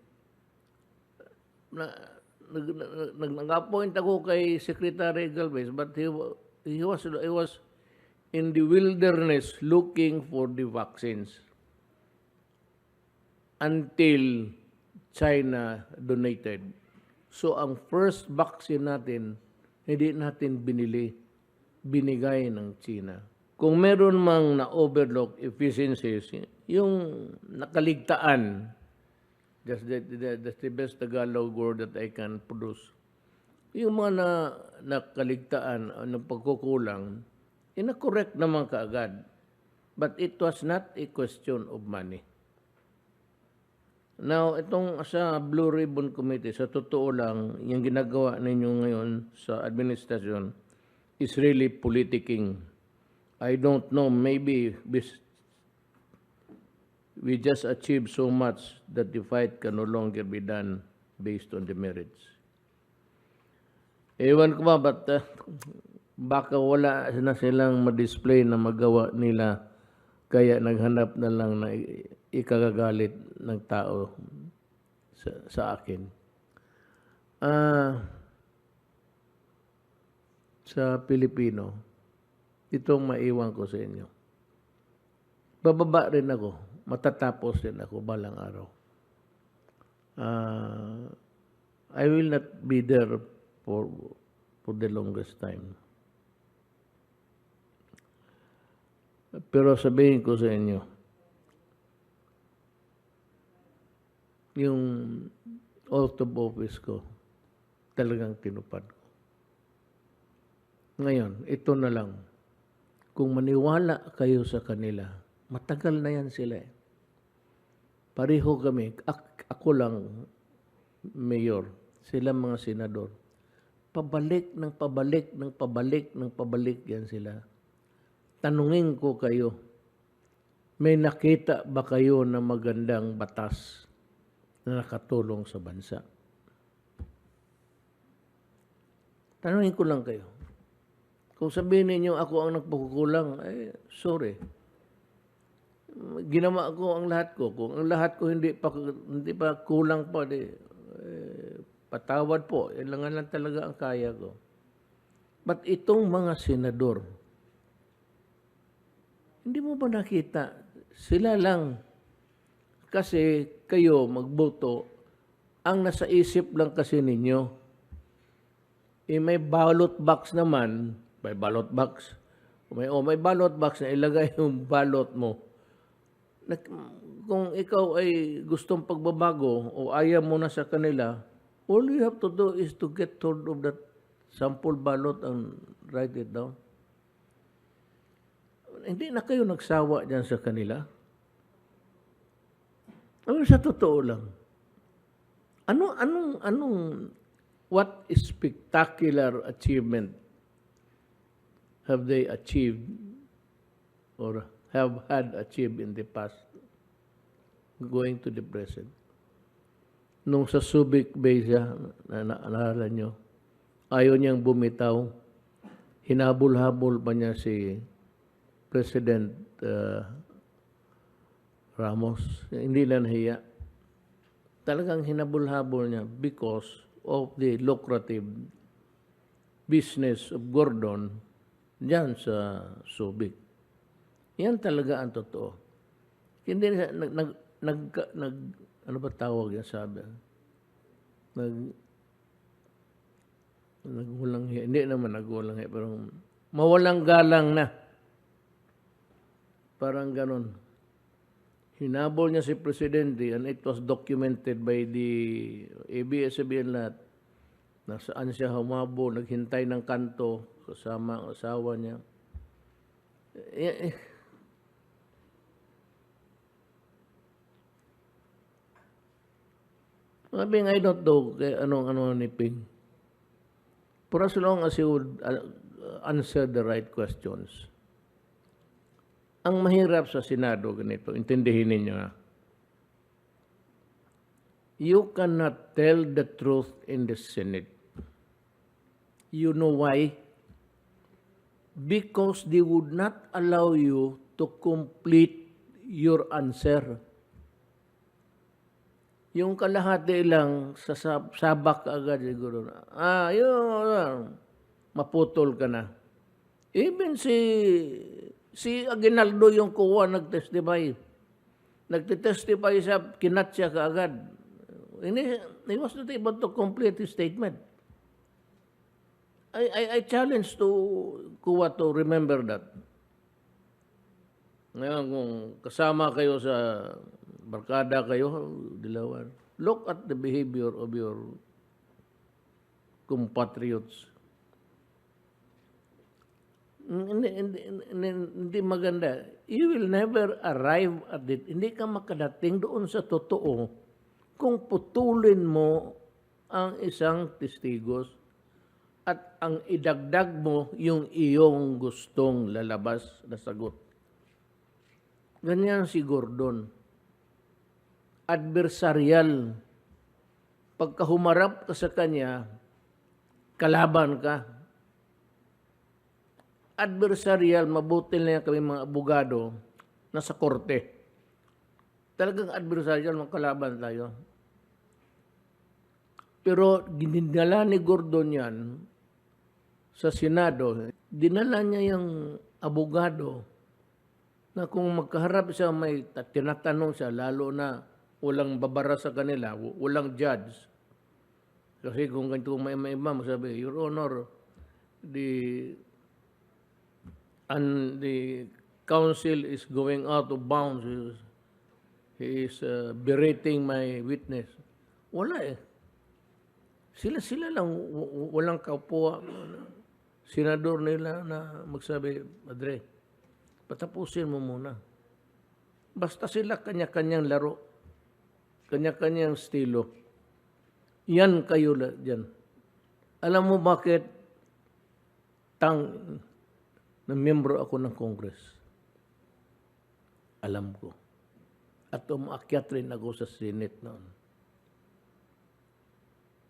B: Nag-appoint ako kay Secretary Galvez, but He was in the wilderness looking for the vaccines until China donated. So ang first vaccine natin, hindi natin binigay ng China. Kung meron mang na-overlook efficiencies, yung nakaligtaan, that's the best Tagalog word that I can produce. Yung mga nakaligtaan, ng pagkukulang, ina-correct naman kaagad. But it was not a question of money. Now, itong sa Blue Ribbon Committee, sa totoo lang, yung ginagawa ninyo ngayon sa administrasyon is really politicking. I don't know, maybe we just achieved so much that the fight can no longer be done based on the merits. Ewan ko ba, but baka wala na silang ma-display na magawa nila, kaya naghanap na lang na ikagagalit ng tao sa akin. Sa Pilipino, itong maiwan ko sa inyo. Bababa rin ako, matatapos din ako balang araw. I will not be there for the longest time. Pero sabihin ko sa inyo, yung oath of office ko, talagang tinupad ko. Ngayon, ito na lang. Kung maniwala kayo sa kanila, matagal na yan sila eh. Pareho kami, ako lang, mayor, sila mga senador. Pabalik ng pabalik yan sila. Tanungin ko kayo, may nakita ba kayo na magandang batas na nakatulong sa bansa? Tanungin ko lang kayo. Kung sabihin ninyo ako ang nagpakukulang, sorry. Ginawa ko ang lahat ko. Kung ang lahat ko hindi pa kulang pa, patawad po. Yan lang talaga ang kaya ko. But itong mga senador, hindi mo ba nakita? Sila lang. Kasi kayo magboto, ang nasa isip lang kasi ninyo, may ballot box naman, may ballot box. May ballot box na ilagay yung ballot mo. Kung ikaw ay gustong pagbabago o ayaw mo na sa kanila, all you have to do is to get hold of that sample ballot and write it down. Hindi na kayo nagsawa dyan sa kanila. Sa totoo lang. What spectacular achievement have they achieved or have had achieved in the past going to the present? Nung sa Subic Bay siya, naalala nyo, ayaw niyang bumitaw, hinabol-habol pa niya si President Ramos. Hindi na nahiya. Talagang hinabol-habol niya because of the lucrative business of Gordon diyan sa Subic. Yan talaga ang totoo. Hindi ano ba tawag yan sabi? Nagulang hiya. Hindi naman nagulang hiya, pero mawalang galang na. Parang ganon. Hinabol niya si Presidente and it was documented by the ABS-CBN lahat. Nasaan siya humabol, naghintay ng kanto kasama ang asawa niya. Sabi I don't know ano ni Ping. For as long as he would answer the right questions. Ang mahirap sa Senado ganito, intindihin ninyo na. You cannot tell the truth in the Senate. You know why? Because they would not allow you to complete your answer. Yung kalahati lang, sabak agad siguro na. Yun, maputol ka na. Even si Aguinaldo yung kuha nag-testify. Nagtitestify siya, kinat siya kaagad. He was not able to complete his statement. I challenge to kuha to remember that. Ngayon, kung kasama kayo sa barkada kayo, Dilawan, look at the behavior of your compatriots. Hindi maganda. You will never arrive at it. Hindi ka makadating doon sa totoo kung putulin mo ang isang testigos at ang idagdag mo yung iyong gustong lalabas na sagot. Ganyan si Gordon. Adversarial. Pagka humarap ka sa kanya, kalaban ka. Adversarial, mabuti na kami mga abogado na sa korte. Talagang adversarial, magkalaban tayo. Pero dinala ni Gordon yan sa Senado. Dinala niya yung abogado na kung magkaharap siya, may tinatanong siya, lalo na walang babara sa kanila, walang judge. Kasi kung ganito may iba, masabi, Your Honor, the counsel is going out of bounds. He is berating my witness. Wala eh. Sila lang, walang kapwa. Senador nila na magsabi, Padre, patapusin mo muna. Basta sila kanya-kanyang laro. Kanya-kanyang estilo. Yan kayo dyan. Alam mo bakit na miyembro ako ng Congress? Alam ko. At umaakyat rin ako sa Senate noon.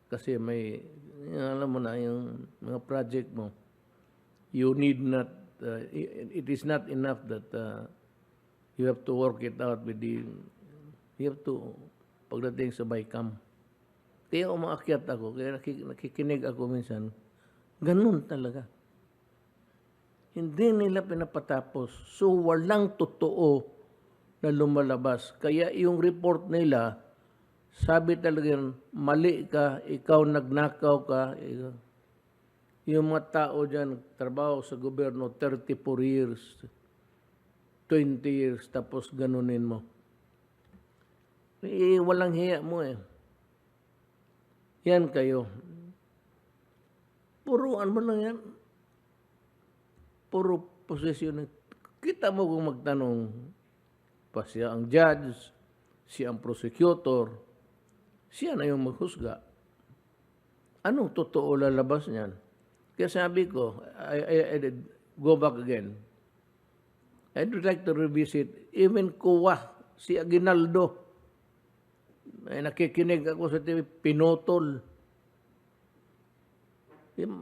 B: Kasi may, alam mo na, yung mga project mo, you need not, it is not enough that you have to work it out with you have to, pagdating sa BICAM. Kaya umaakyat ako, kaya nakikinig ako minsan, ganun talaga. Hindi nila pinapatapos. So, walang totoo na lumalabas. Kaya yung report nila, sabi talaga, mali ka, ikaw nagnakaw ka. Yung mga tao dyan, trabaho sa gobyerno, 34 years, 20 years, tapos ganunin mo. Walang hiya mo eh. Yan kayo. Puruan mo lang yan. Puro posisyon. Kita mo kung magtanong pa siya ang judge, siya ang prosecutor, siya na yung maghusga. Anong totoo lalabas niyan? Kaya sabi ko, I go back again. I'd like to revisit even kuwa, si Aguinaldo. Ay, nakikinig ako sa TV, pinotol.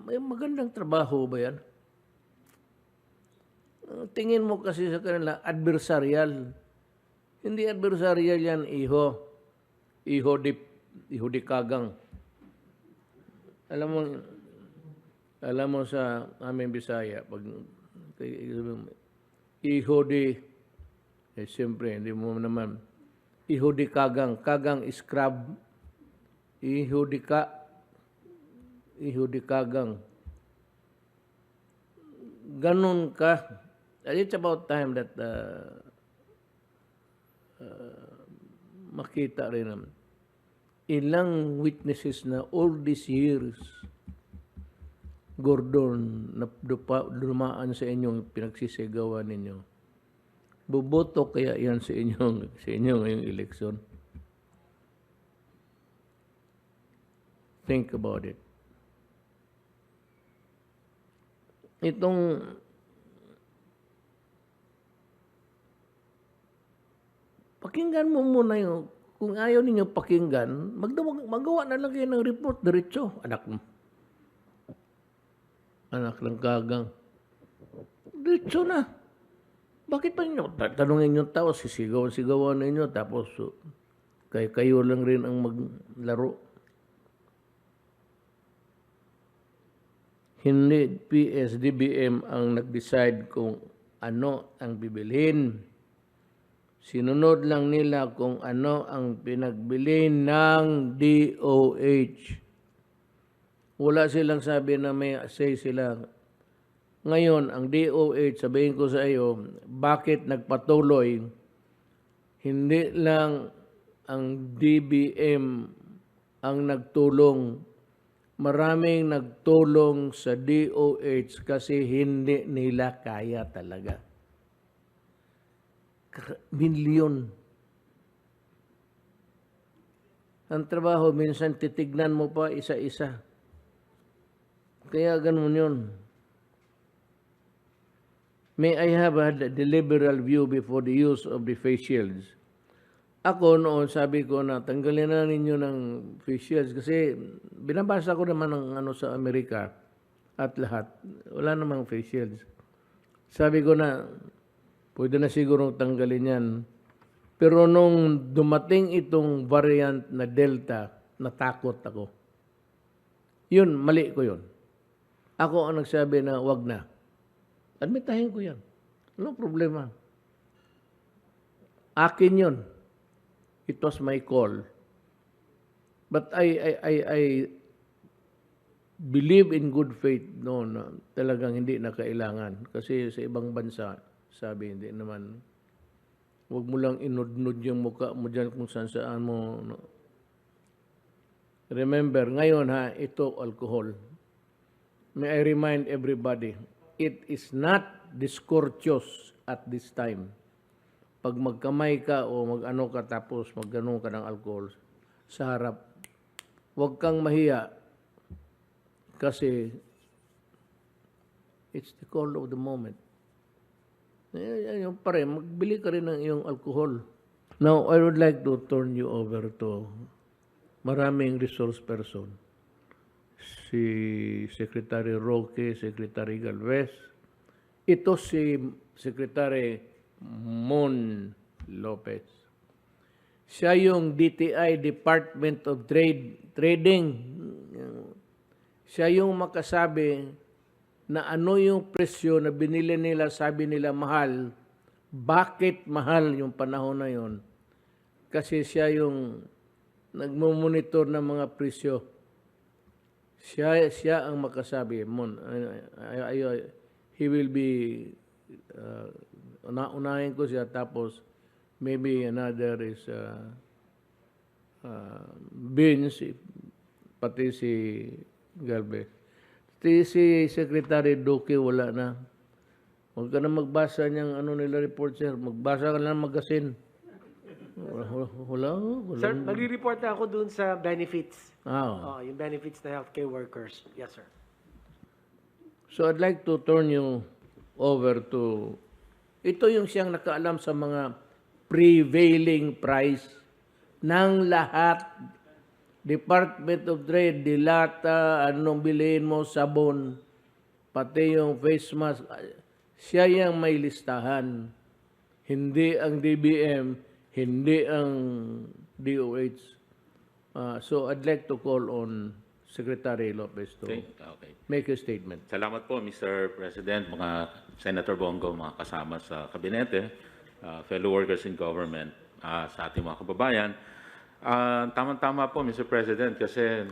B: Magandang trabaho ba yan? Tingin mo kasi sa kanila, adversarial. Hindi adversarial yan, iho. Iho di kagang. Alam mo sa aming Bisaya, pag iho di, siyempre, hindi mo naman, iho di kagang. Kagang is crab. Iho di kagang. Ganun ka. It's about time that makita rin naman. Ilang witnesses na all these years, Gordon, na dumaan sa inyong pinagsisigawan ninyo. Buboto kaya yan sa inyo ngayong eleksyon? Think about it. Itong pakinggan mo muna yung, kung ayaw ninyo pakinggan, magawa na lang kayo ng report, diretso. Anak ng kagang. Diretso na. Bakit pa ninyo? Tanungin yung tao, sisigawan ninyo, tapos kayo lang rin ang maglaro. Hindi PSDBM ang nag-decide kung ano ang bibilhin. Sinunod lang nila kung ano ang pinagbilin ng DOH. Wala silang sabi na may say sila. Ngayon, ang DOH, sabihin ko sa iyo, bakit nagpatuloy? Hindi lang ang DBM ang nagtulong. Maraming nagtulong sa DOH kasi hindi nila kaya talaga. Milyon. Ang trabaho, minsan titignan mo pa isa-isa. Kaya ganun yun. May I have a deliberate view before the use of the face shields? Ako noon, sabi ko na tanggalin na ninyo ng face shields kasi binabasa ko naman ng ano sa Amerika at lahat. Wala namang face shields. Sabi ko na pwede na siguro tanggalin yan. Pero nung dumating itong variant na Delta, natakot ako. Yun, mali ko yun. Ako ang nagsabi na wag na. Admitahin ko yan. No problema. Akin yun. It was my call. But I believe in good faith noon na talagang hindi na kailangan. Kasi sa ibang bansa, sabi hindi naman, huwag mo lang inudnud yung mukha mo dyan kung saan mo. No. Remember, ngayon ha, ito alcohol. May I remind everybody, it is not discourteous at this time. Pag magkamay ka o mag-ano ka tapos mag-ano ka ng alcohol sa harap, huwag kang mahiya kasi it's the call of the moment. Yung pare, magbili ka rin ng iyong alcohol. Now, I would like to turn you over to maraming resource person. Si Secretary Roque, Secretary Galvez. Ito si Secretary Mon Lopez. Siya yung DTI, Department of Trading. Siya yung makasabi na ano yung presyo na binili nila, sabi nila mahal. Bakit mahal yung panahon na yon? Kasi siya yung nagmumonitor ng mga presyo. Siya ang makasabi. Mon, he will be unahin ko siya tapos maybe another is Vince, pati si Galvez. Si Secretary Duque wala na. Huwag ka na magbasa niyang ano nila report, sir. Magbasa ka lang magasin. Wala.
D: Sir, magre-report na ako dun sa benefits.
B: Yung
D: benefits na healthcare workers. Yes, sir.
B: So I'd like to turn you over to, ito yung siyang nakaalam sa mga prevailing price ng lahat. Department of Trade, dilata, anong bilhin mo, sabon, pati yung face mask. Siya yung may listahan. Hindi ang DBM, hindi ang DOH. So I'd like to call on Secretary Lopez to make a statement.
E: Salamat po, Mr. President, mga Senator Bongo, mga kasama sa kabinete, fellow workers in government, sa ating mga kababayan. Tama-tama po, Mr. President, kasi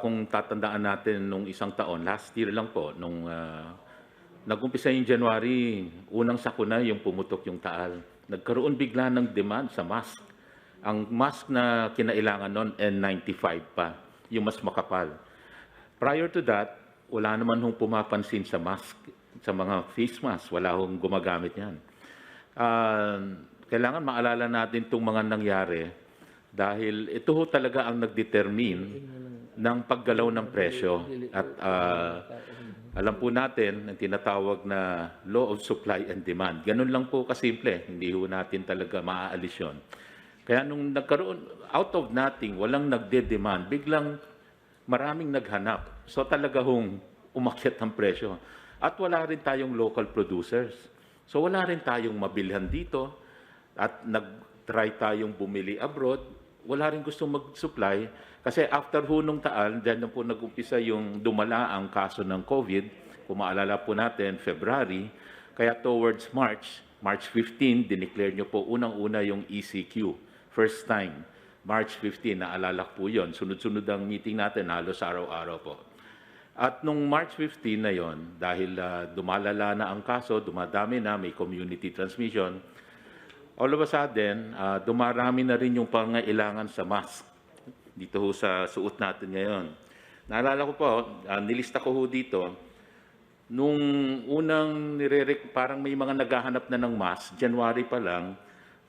E: kung tatandaan natin nung isang taon, last year lang po, nung nag-umpisa yung January, unang sakuna yung pumutok yung taal. Nagkaroon bigla ng demand sa mask. Ang mask na kinailangan noon, N95 pa, yung mas makapal. Prior to that, wala naman hong pumapansin sa mask, sa mga face mask, wala hong gumagamit yan. Kailangan maalala natin itong mga nangyari dahil ito ho talaga ang nag-determine ng paggalaw ng presyo. At alam po natin, ang tinatawag na law of supply and demand. Ganun lang po kasimple, hindi ho natin talaga maaalis yun. Kaya nung nagkaroon, out of nothing, walang nagde-demand, biglang maraming naghanap. So talaga hong umakyat ang presyo. At wala rin tayong local producers. So wala rin tayong mabilhan dito. At nag-try tayong bumili abroad. wala rin gustong mag-supply kasi after ho nung taal, dyan na po nag-umpisa yung dumala ang kaso ng COVID. Kung maalala po natin, February. Kaya towards March 15, dineclare nyo po unang-una yung ECQ. First time, March 15, naalala po yon. Sunod-sunod ang meeting natin, halos araw-araw po. At nung March 15 na yon, dahil dumalala na ang kaso, dumadami na, may community transmission, all of a sudden, dumarami na rin yung pangailangan sa mask dito ho sa suot natin ngayon. Naalala ko po, nilista ko ho dito, nung unang parang may mga naghahanap na ng mask, January pa lang,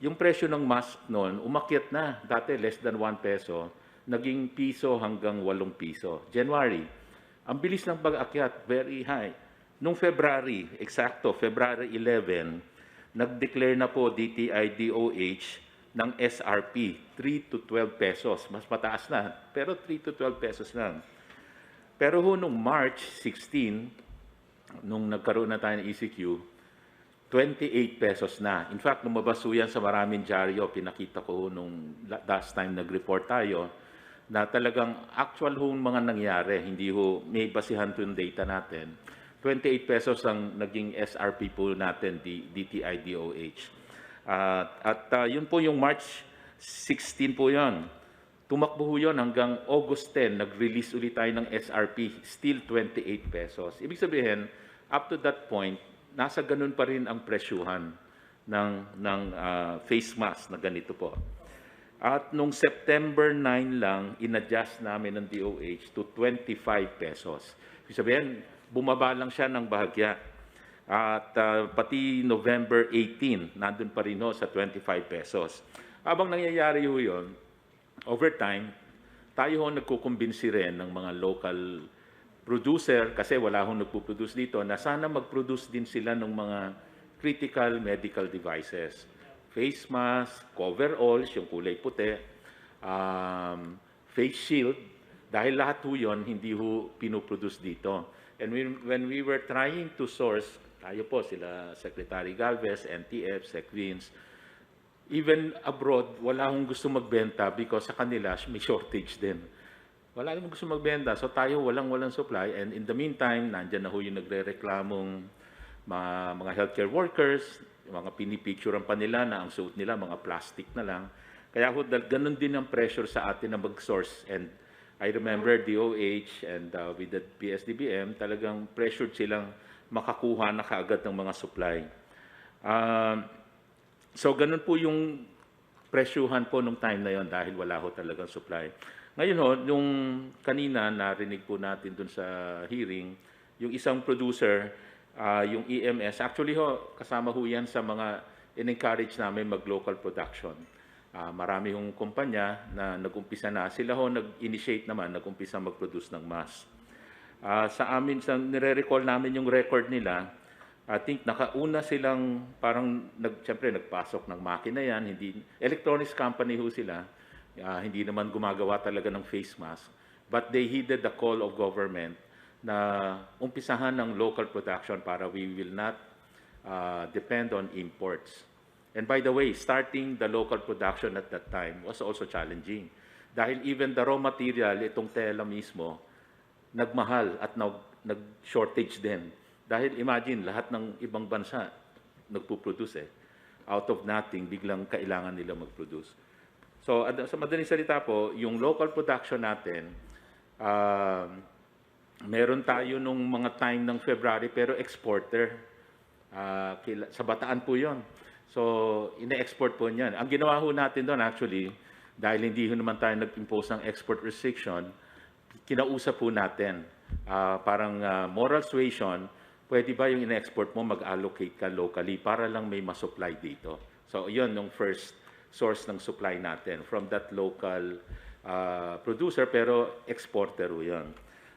E: yung presyo ng mask noon, umakyat na. Dati less than 1 peso, naging piso hanggang 8 piso. January, ang bilis ng pag-akyat, very high. Nung February, eksakto, February 11, nag-declare na po DTI-DOH ng SRP, 3 to 12 pesos. Mas mataas na, pero 3 to 12 pesos lang. Pero ho, nung March 16, nung nagkaroon na tayo ng ECQ, 28 pesos na. In fact, lumabas ho yan sa maraming dyaryo. Pinakita ko ho nung last time nag-report tayo na talagang actual ho mga nangyari. Hindi ho, may basihan to yung data natin. 28 pesos ang naging SRP po natin, DTI-DOH. Yun po yung March 16 po yun. Tumakbo ho yun hanggang August 10, nag-release ulit tayo ng SRP, still 28 pesos. Ibig sabihin, up to that point, nasa ganun pa rin ang presyuhan ng face mask na ganito po. At nung September 9 lang, in-adjust namin ng DOH to 25 pesos. Ibig sabihin, bumaba lang siya ng bahagya. At pati November 18, nandun pa rin ho sa 25 pesos. Habang nangyayari ho yun, over time, tayo ho nagkukumbinsi rin ng mga local producer, kasi wala hong nagpuproduce dito, na sana mag-produce din sila ng mga critical medical devices. Face mask, coveralls, yung kulay puti, face shield, dahil lahat ho yun, hindi ho pinoproduce dito. And when we were trying to source, tayo po, sila Secretary Galvez, NTF, SecVins, even abroad, wala hong gusto magbenta because sa kanila may shortage din. Wala namang gusto magbenta, so tayo walang supply. And in the meantime, nandyan na ho yung nagre-reklamong mga healthcare workers, mga pinipicturean pa nila na ang suot nila, mga plastic na lang. Kaya ho, ganun din ang pressure sa atin na mag-source. And I remember DOH and with the PSDBM, talagang pressured silang makakuha na kaagad ng mga supply. So ganun po yung presyuhan po nung time na yon dahil wala ho talagang supply. Ngayon ho, yung kanina narinig po natin dun sa hearing, yung isang producer, yung EMS, actually ho, kasama ho yan sa mga in-encourage namin mag-local production. Marami hong kumpanya na nag-umpisa na. Sila ho nag-initiate naman, nag-umpisa mag-produce ng mask. Sa amin, nire-recall namin yung record nila, I think nakauna silang parang siyempre nagpasok ng makina yan, electronics company ho sila, hindi naman gumagawa talaga ng face mask. But they heeded the call of government na umpisahan ng local production para we will not depend on imports. And by the way, starting the local production at that time was also challenging. Dahil even the raw material, itong tela mismo, nagmahal at nag-shortage din. Dahil imagine, lahat ng ibang bansa nagpuproduce out of nothing, biglang kailangan nila mag-produce. So, sa madaling salita po, yung local production natin, meron tayo nung mga time ng February, pero exporter. Sa Bataan po yon. So, ina-export po niyan. Ang ginawa ho natin doon actually, dahil hindi ho naman tayo nag-impose ng export restriction, kinausap po natin, parang moral suasion, pwede ba yung ina-export mo mag-allocate ka locally para lang may masupply dito. So, yun yung first source ng supply natin from that local producer, pero exporter ho yun.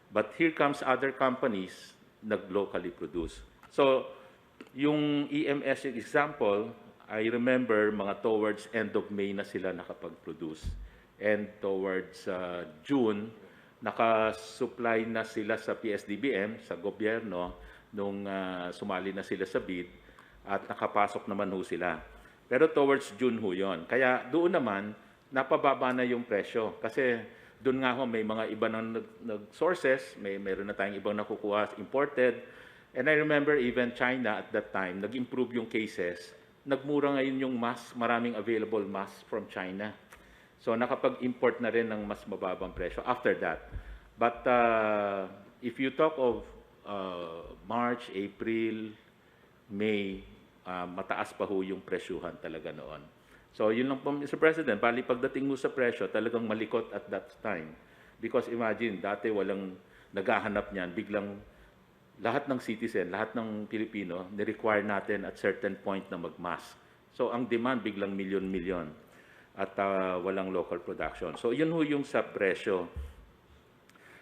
E: But here comes other companies nag-locally produce. So, yung EMS example, I remember mga towards end of May na sila nakapag-produce. And towards June, nakasupply na sila sa PSDBM, sa gobyerno, nung sumali na sila sa bid, at nakapasok naman ho sila. Pero towards June ho yun. Kaya doon naman, napababa na yung presyo. Kasi doon nga ho, may mga iba ng nag-sources, meron na tayong ibang nakukuha imported. And I remember even China at that time, nag-improve yung cases. Nagmura ngayon yung maraming available mask from China. So nakapag-import na rin ng mas mababang presyo after that. But if you talk of March, April, May, mataas pa ho yung presyuhan talaga noon. So yun lang po, Mr. President, bali pagdating mo sa presyo, talagang malikot at that time. Because imagine, dati walang naghahanap niyan, biglang lahat ng citizen, lahat ng Pilipino, ni-require natin at certain point na mag-mask. So ang demand biglang milyon-milyon at walang local production. So yun ho yung sa presyo.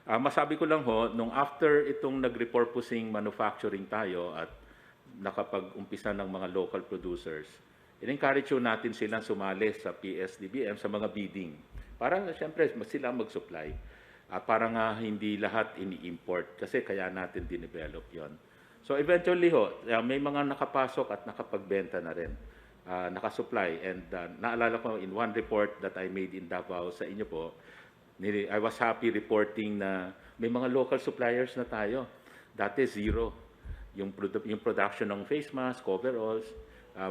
E: Masabi ko lang ho, nung after itong nag-repurposing manufacturing tayo at nakapag-umpisa ng mga local producers, in-encourage natin silang sumali sa PSDBM sa mga bidding. Para siyempre sila mag-supply. Para nga hindi lahat ini-import kasi kaya natin dinevelop yon. So eventually ho, may mga nakapasok at nakapagbenta na rin. Nakasupply. And naalala ko in one report that I made in Davao sa inyo po, I was happy reporting na may mga local suppliers na tayo. Dati zero. Yung production ng face mask, coveralls,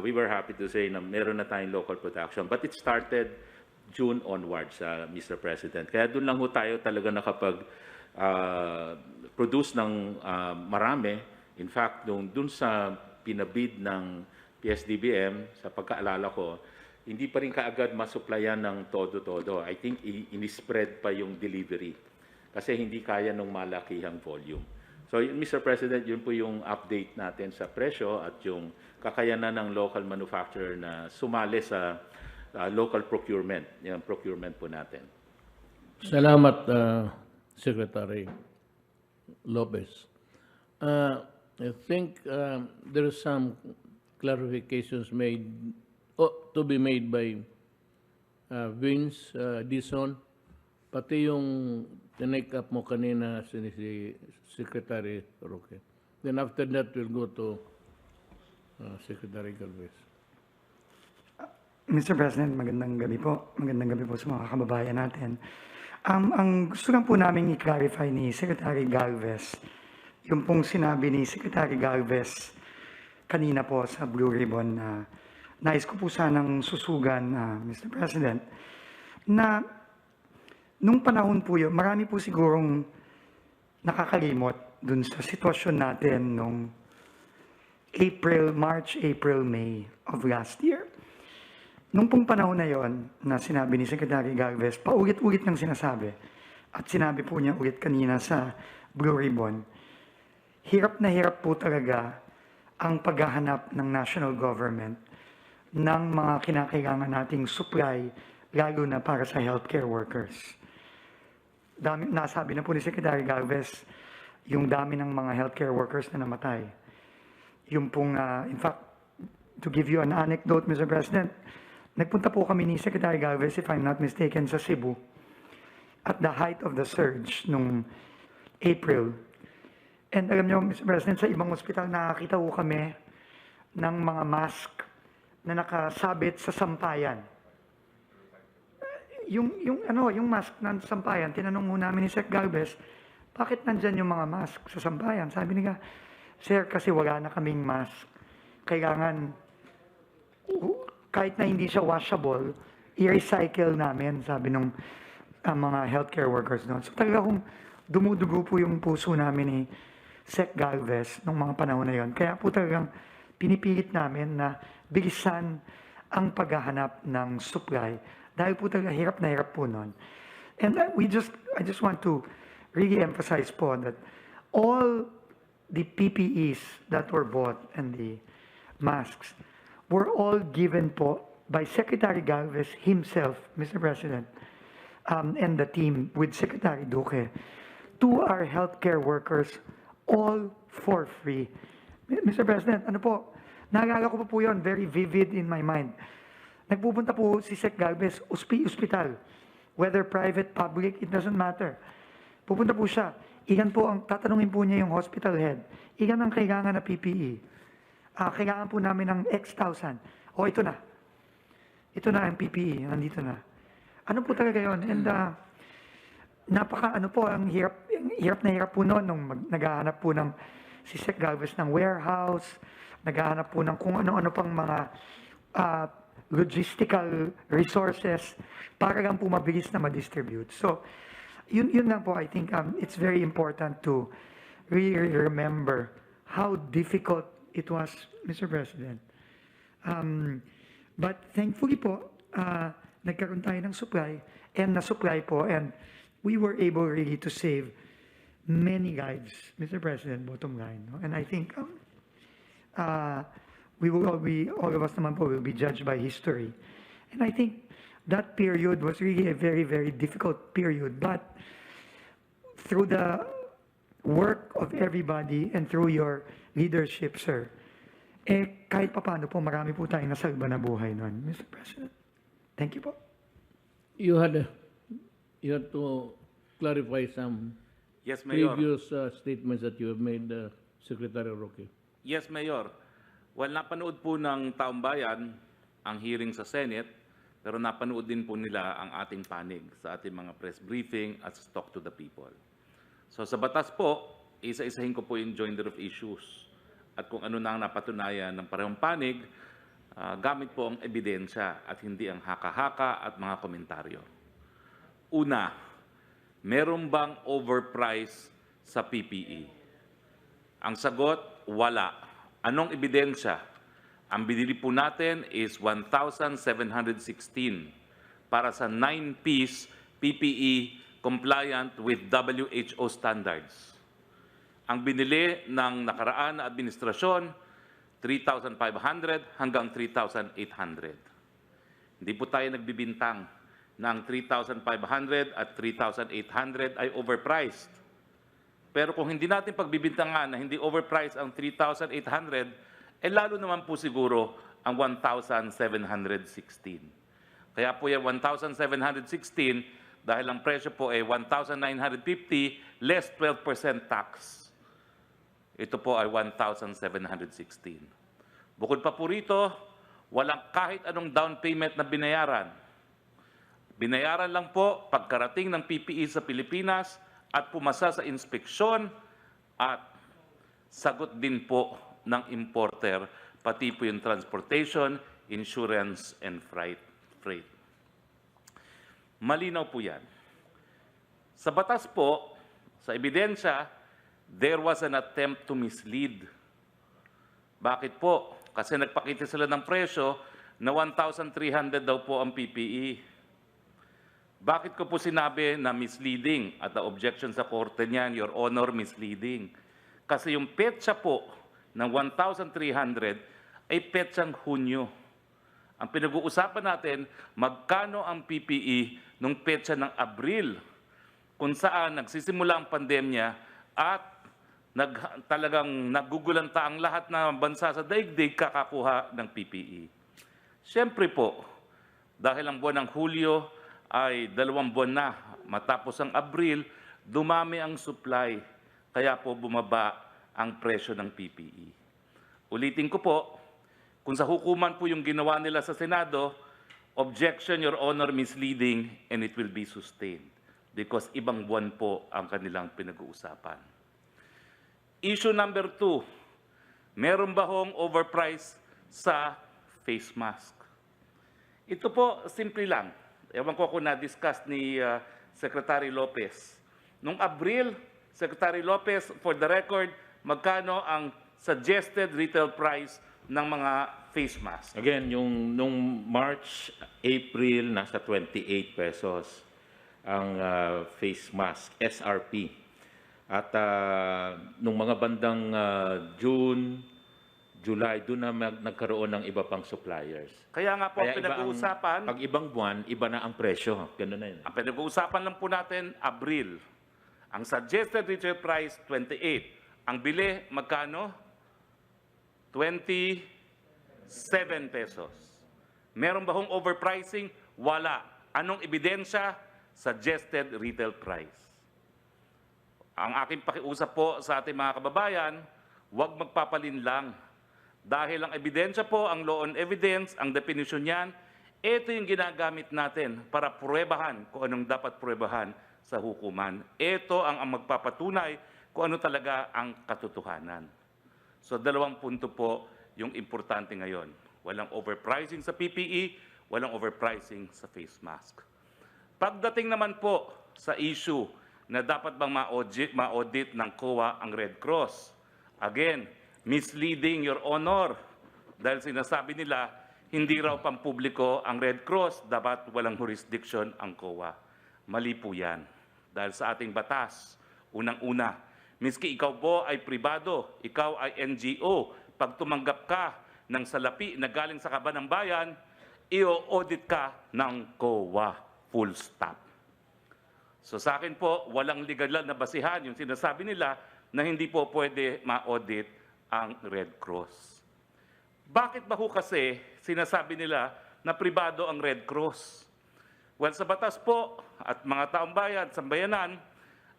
E: we were happy to say na meron na tayong local production. But it started June onwards, Mr. President. Kaya doon lang ho tayo talaga nakapag-produce ng marami. In fact, doon sa pinabid ng PSDBM, sa pagkaalala ko, hindi pa rin kaagad masuplayan ng todo-todo. I think ini-spread pa yung delivery kasi hindi kaya ng malakihang volume. So, Mr. President, yun po yung update natin sa presyo at yung kakayanan ng local manufacturer na sumali sa local procurement, yung procurement po natin.
B: Salamat, Secretary Lopez. I think there are some clarifications to be made by Vince Dison, pati yung tinake up mo kanina si Secretary Roque. Then after that, we'll go to Secretary Galvez.
F: Mr. President, magandang gabi po. Magandang gabi po sa mga kababayan natin. Ang gusto lang po namin i-clarify ni Secretary Galvez, yung pong sinabi ni Secretary Galvez kanina po sa Blue Ribbon na nais ko po sanang susugan, Mr. President, na nung panahon po yun, marami po sigurong nakakalimot dun sa sitwasyon natin nung March, April, May of last year. Nung pong panahon na yon na sinabi ni Secretary Galvez, paulit-ulit nang sinasabi, at sinabi po niya ulit kanina sa Blue Ribbon, hirap na hirap po talaga ang paghahanap ng national government ng mga kinakailangan nating supply, lalo na para sa healthcare workers. Nasabi na po ni Secretary Galvez yung dami ng mga healthcare workers na namatay. Yung pong, in fact, to give you an anecdote, Mr. President, nagpunta po kami ni Secretary Galvez, if I'm not mistaken, sa Cebu at the height of the surge nung April. And alam niyo, Mr. President, sa ibang ospital nakakita po kami ng mga mask na nakasabit sa sampayan. Yung mask na sampayan, tinanong mo namin ni Sec Galvez, bakit nandyan yung mga mask sa sampayan? Sabi niya, Sir, kasi wala na kaming mask. Kailangan, kahit na hindi siya washable, i-recycle namin, sabi nung mga healthcare workers doon. So talaga kung dumudugo po yung puso namin ni Sec Galvez nung mga panahon na yon. Kaya po talagang pinipilit namin na bilisan ang paghahanap ng supply. Dahil po talaga hirap na hirap po nun. And I just want to really emphasize po that all the PPEs that were bought and the masks were all given po by Secretary Galvez himself, Mr. President, and the team with Secretary Duque to our healthcare workers, all for free. Mr. President, ano po, naalala ko po yun, very vivid in my mind. Nagpupunta po si Sec Galvez, ospital, whether private, public, it doesn't matter. Pupunta po siya, ilan po ang, tatanungin po niya yung hospital head, ilan ang kailangan na PPE? Kailangan po namin ng X thousand. O ito na ang PPE, nandito na. Ano po talaga yun? And ang hirap na hirap po noon nung naghahanap po ng si Sec Galvez ng warehouse, naghahanap po ng kung ano-ano pang mga logistical resources para lang po mabilis na ma-distribute. So, yun lang po, I think it's very important to really remember how difficult it was, Mr. President. But thankfully po, nagkaroon tayo ng supply and na-supply po, and we were able really to save many lives, Mr. President, bottom line. No? And I think we will all of us naman po will be judged by history. And I think that period was really a very, very difficult period. But through the work of everybody and through your leadership, sir, kahit papaano po, marami po tayong nasalba na buhay noon, Mr. President. Thank you po.
B: You had to clarify some
E: Yes, Mayor.
B: previous statements that you have made, Secretary Roque.
E: Yes, Mayor. Well, napanood po ng taong bayan ang hearing sa Senate, pero napanood din po nila ang ating panig sa ating mga press briefing at sa talk to the people. So sa batas po, isa-isahin ko po yung joinder of issues at kung ano na ang napatunayan ng parehong panig, gamit po ang ebidensya at hindi ang haka-haka at mga komentaryo. Una, meron bang overprice sa PPE? Ang sagot, wala. Anong ebidensya? Ang binili po natin is 1,716 para sa 9-piece PPE compliant with WHO standards. Ang binili ng nakaraan na administrasyon, 3,500 hanggang 3,800. Hindi po tayo nagbibintang ng 3,500 at 3,800 ay overpriced. Pero kung hindi natin pagbibintangan na hindi overpriced ang 3,800, lalo naman po siguro ang 1,716. Kaya po yung 1,716, dahil ang presyo po ay 1,950 less 12% tax. Ito po ay 1,716. Bukod pa po rito, walang kahit anong down payment na binayaran. Binayaran lang po pagkarating ng PPE sa Pilipinas at pumasa sa inspeksyon at sagot din po ng importer, pati po yung transportation, insurance, and freight. Malinaw po yan. Sa batas po, sa ebidensya, there was an attempt to mislead. Bakit po? Kasi nagpakita sila ng presyo na 1,300 daw po ang PPE. Bakit ko po sinabi na misleading at the objection sa korte niyan, Your Honor, misleading? Kasi yung petsa po ng 1,300 ay petsang Hunyo. Ang pinag-uusapan natin, magkano ang PPE nung petsa ng Abril, kung saan nagsisimula ang pandemya at talagang nagugulanta ang lahat ng bansa sa daigdig kakakuha ng PPE. Siyempre po, dahil ang buwan ng Hulyo ay 2 buwan na matapos ang Abril, dumami ang supply, kaya po bumaba ang presyo ng PPE. Ulitin ko po, kung sa hukuman po yung ginawa nila sa Senado, objection, Your Honor, misleading, and it will be sustained because ibang buwan po ang kanilang pinag-uusapan. Issue number 2, meron ba hong overprice sa face mask? Ito po, simple lang. Ewan ko kung na-discuss ni Secretary Lopez. Noong Abril, Secretary Lopez, for the record, magkano ang suggested retail price ng mga face mask?
G: Again, nung March, April, nasa 28 pesos ang face mask, SRP. At nung mga bandang June, July, doon na nagkaroon ng iba pang suppliers.
E: Kaya nga po ang pinag-uusapan,
G: Pag ibang buwan, iba na ang presyo. Ganun na yun.
E: ang pinag-uusapan lang po natin, Abril. Ang suggested retail price, 28. Ang bili, magkano? 27 pesos. Meron ba hong overpricing? Wala. Anong ebidensya? Suggested retail price. Ang aking pakiusap po sa ating mga kababayan, huwag magpapalin lang. Dahil ang ebidensya po, ang law on evidence, ang definition niyan,
G: ito yung ginagamit natin para pruwebahan kung anong dapat pruwebahan sa hukuman. Ito ang magpapatunay kung ano talaga ang katotohanan. So 2 punto po yung importante ngayon. Walang overpricing sa PPE, walang overpricing sa face mask. Pagdating naman po sa issue na dapat bang ma-audit ng COA ang Red Cross. Again, misleading, Your Honor, dahil sinasabi nila hindi raw pampubliko ang Red Cross, dapat walang jurisdiction ang COA. Mali po yan. Dahil sa ating batas, unang-una, miski ikaw po ay pribado, ikaw ay NGO, pag tumanggap ka ng salapi na galing sa kaban ng bayan, i-audit ka ng COA. Full stop. So sa akin po, walang legal na basihan yung sinasabi nila na hindi po pwede ma-audit ang Red Cross. Bakit ba ho kasi sinasabi nila na pribado ang Red Cross? Well, sa batas po at mga taong bayan, sambayanan,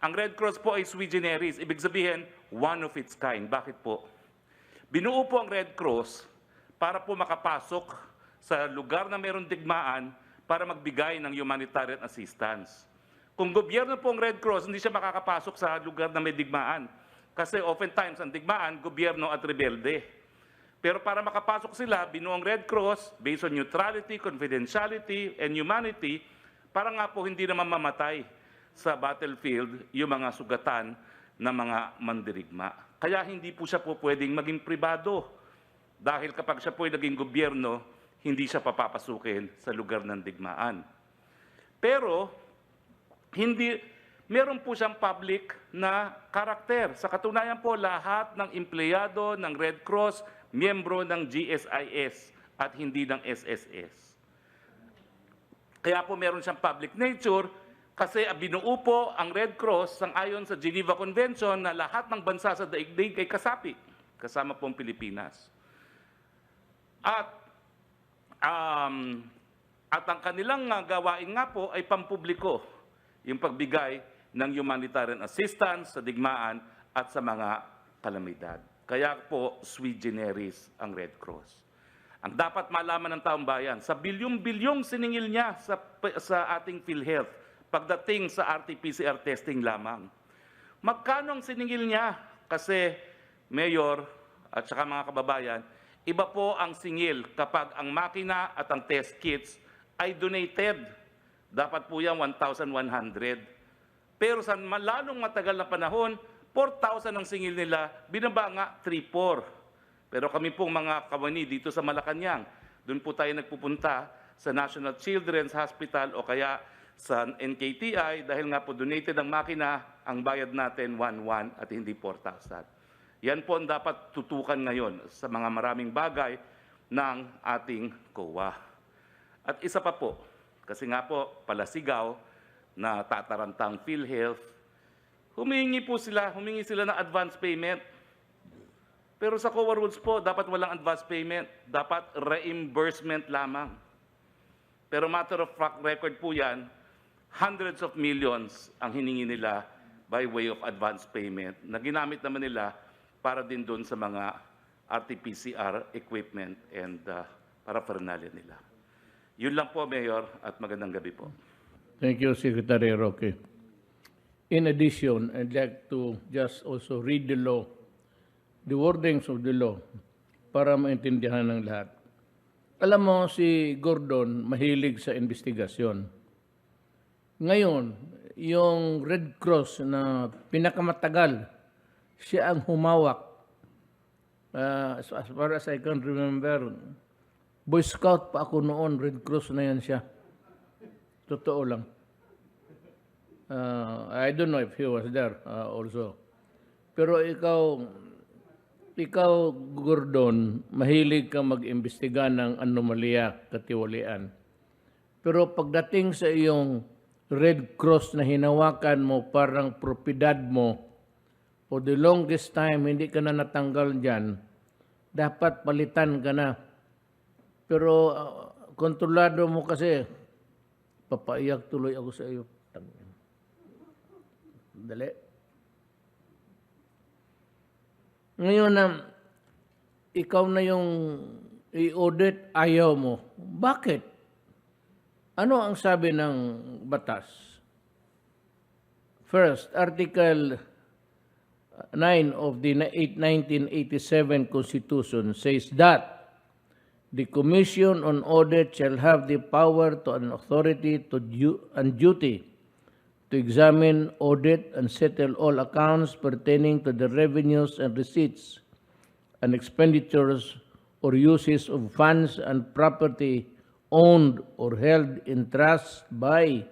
G: ang Red Cross po ay sui generis. Ibig sabihin, one of its kind. Bakit po? Binuo po ang Red Cross para po makapasok sa lugar na mayroong digmaan para magbigay ng humanitarian assistance. Kung gobyerno po ang Red Cross, hindi siya makakapasok sa lugar na may digmaan. Kasi oftentimes ang digmaan, gobyerno at rebelde. Pero para makapasok sila, binuo ang Red Cross based on neutrality, confidentiality, and humanity, para nga po hindi naman mamatay sa battlefield yung mga sugatan ng mga mandirigma. Kaya hindi po siya po pwedeng maging pribado. Dahil kapag siya po ay naging gobyerno, hindi siya papapasukin sa lugar ng digmaan. Pero, meron po siyang public na karakter. Sa katunayan po, lahat ng empleyado ng Red Cross, miyembro ng GSIS at hindi ng SSS. Kaya po meron siyang public nature kasi binuo po ang Red Cross sang-ayon sa Geneva Convention na lahat ng bansa sa daigdig ay kasapi, kasama po ang Pilipinas. At ang kanilang gawain nga po ay pampubliko, yung pagbigay ng humanitarian assistance sa digmaan at sa mga kalamidad. Kaya po sui generis ang Red Cross. Ang dapat malaman ng taong bayan, sa bilyong-bilyong siningil niya sa ating PhilHealth pagdating sa RT-PCR testing lamang. Magkano ang siningil niya? Kasi, Mayor at saka mga kababayan, iba po ang singil kapag ang makina at ang test kits ay donated. Dapat po yan 1,100. Pero sa lalong matagal na panahon, 4,000 ang singil nila, binaba nga 3,400. Pero kami pong mga kawani dito sa Malacanang, doon po tayo nagpupunta sa National Children's Hospital o kaya sa NKTI dahil nga po donated ang makina, ang bayad natin 1,100 at hindi 4,000. Yan po ang dapat tutukan ngayon sa mga maraming bagay ng ating COA. At isa pa po, kasi nga po palasigaw na tatarantang PhilHealth, humingi sila ng advance payment. Pero sa COA rules po, dapat walang advance payment, dapat reimbursement lamang. Pero matter of fact record po yan, hundreds of millions ang hiningi nila by way of advance payment na ginamit naman nila para din doon sa mga RT-PCR equipment and paraphernalia nila. Yun lang po, Mayor, at magandang gabi po.
B: Thank you, Secretary Roque. In addition, I'd like to just also read the law, the wordings of the law, para maintindihan ng lahat. Alam mo, si Gordon mahilig sa investigasyon. Ngayon, yung Red Cross na pinakamatagal, siya ang humawak. As far as I can remember, Boy Scout pa ako noon, Red Cross na yan siya. Totoo lang. I don't know if he was there also. Pero ikaw, Gordon, mahilig kang mag-imbestiga ng anomalya, katiwalian. Pero pagdating sa iyong Red Cross na hinawakan mo, parang propiedad mo, for the longest time, hindi ka na natanggal dyan, dapat palitan ka na. Pero kontrolado mo kasi, papaiyak tuloy ako sa iyo. Dali. Ngayon na, ikaw na yung i-audit, ayaw mo. Bakit? Ano ang sabi ng batas? First, Article 9 of the 1987 Constitution says that the Commission on Audit shall have the power to an authority and duty to examine, audit, and settle all accounts pertaining to the revenues and receipts and expenditures or uses of funds and property owned or held in trust by,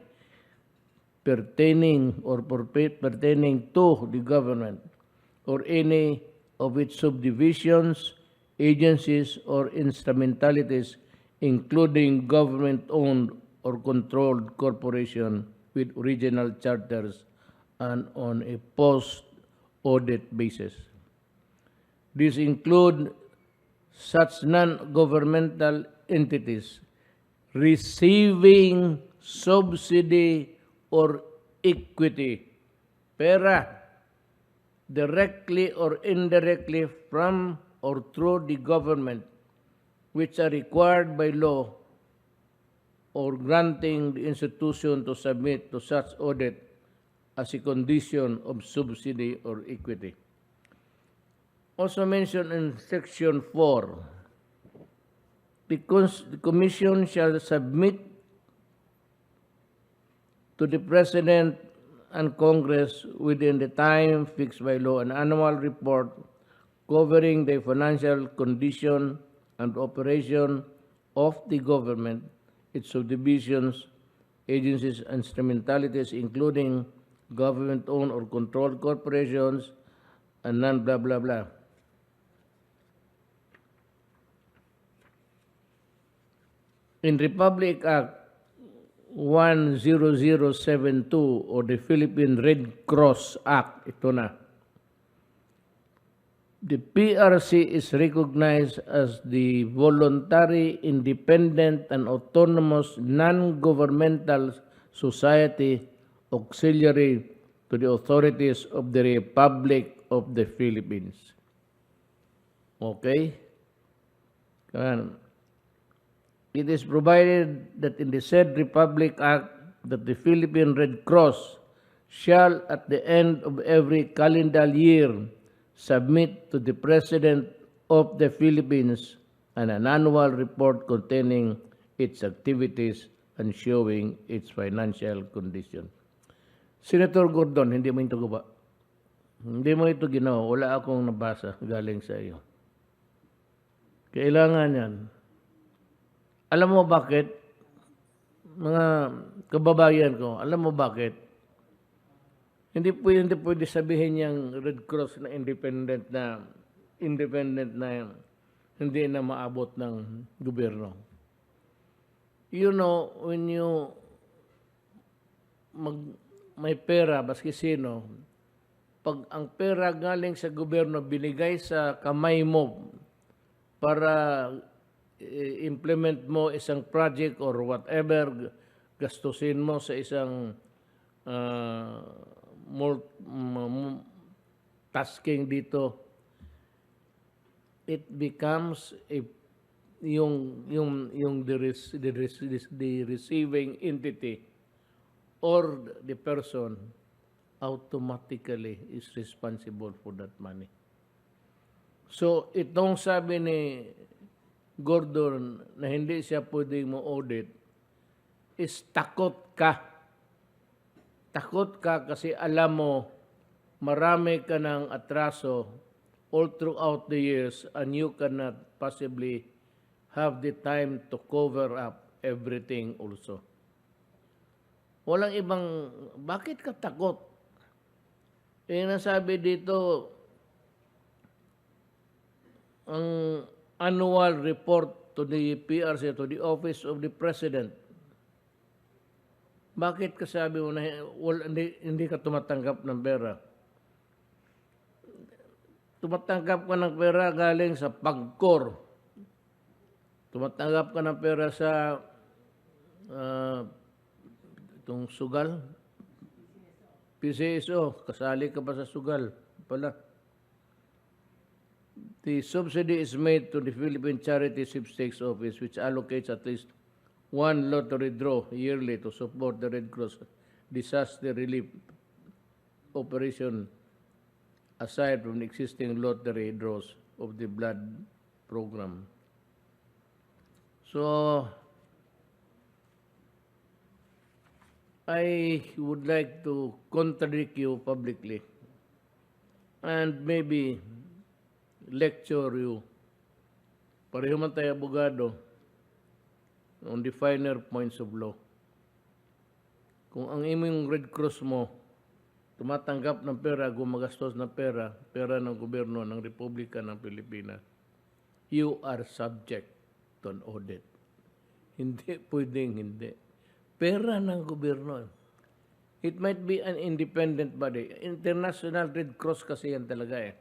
B: pertaining to the government or any of its subdivisions, agencies, or instrumentalities, including government-owned or controlled corporation with original charters and on a post-audit basis. These include such non-governmental entities receiving subsidy or equity, pera, directly or indirectly from or through the government, which are required by law or granting the institution to submit to such audit as a condition of subsidy or equity. Also mentioned in Section 4, the Commission shall submit to the President and Congress within the time fixed by law an annual report covering the financial condition and operation of the government, its subdivisions, agencies, and instrumentalities, including government-owned or controlled corporations, and non-blah, blah, blah. In Republic Act 10072 or the Philippine Red Cross Act, ito na, the PRC is recognized as the voluntary, independent, and autonomous non-governmental society auxiliary to the authorities of the Republic of the Philippines. Okay? It is provided that in the said Republic Act that the Philippine Red Cross shall at the end of every calendar year submit to the President of the Philippines an annual report containing its activities and showing its financial condition. Senator Gordon, hindi mo ito guba. Hindi mo ito ginawa. Wala akong nabasa galing sa iyo. Kailangan yan. Alam mo bakit? Mga kababayan ko, alam mo bakit? Hindi pwede sabihin yung Red Cross na independent na hindi na maabot ng gobyerno. You know, when you may pera, baski sino, pag ang pera galing sa gobyerno binigay sa kamay mo para implement mo isang project or whatever, gastusin mo sa isang tasking dito, it becomes the receiving entity or the person automatically is responsible for that money. So itong sabi ni Gordon na hindi siya pwedeng mo-audit is takot ka. Takot ka kasi alam mo marami ka ng atraso all throughout the years and you cannot possibly have the time to cover up everything also. Walang ibang, bakit ka takot? Nasabi dito, ang annual report to the PRC, to the Office of the President. Bakit ka sabi mo na hindi ka tumatanggap ng pera? Tumatanggap ka ng pera galing sa PAGCOR. Tumatanggap ka ng pera sa itong sugal. PCSO, kasali ka ba sa sugal? Pala. The subsidy is made to the Philippine Charity Sweepstakes Office, which allocates at least one lottery draw yearly to support the Red Cross disaster relief operation aside from the existing lottery draws of the blood program. So, I would like to contradict you publicly and maybe lecture you. Pareho man tayo abogado on the finer points of law. Kung ang imong Red Cross mo tumatanggap ng pera, gumagastos ng pera ng gobyerno ng Republika ng Pilipinas, you are subject to an audit. Hindi pwedeng hindi. Pera ng gobyerno. It might be an independent body. International Red Cross kasi yan talaga eh.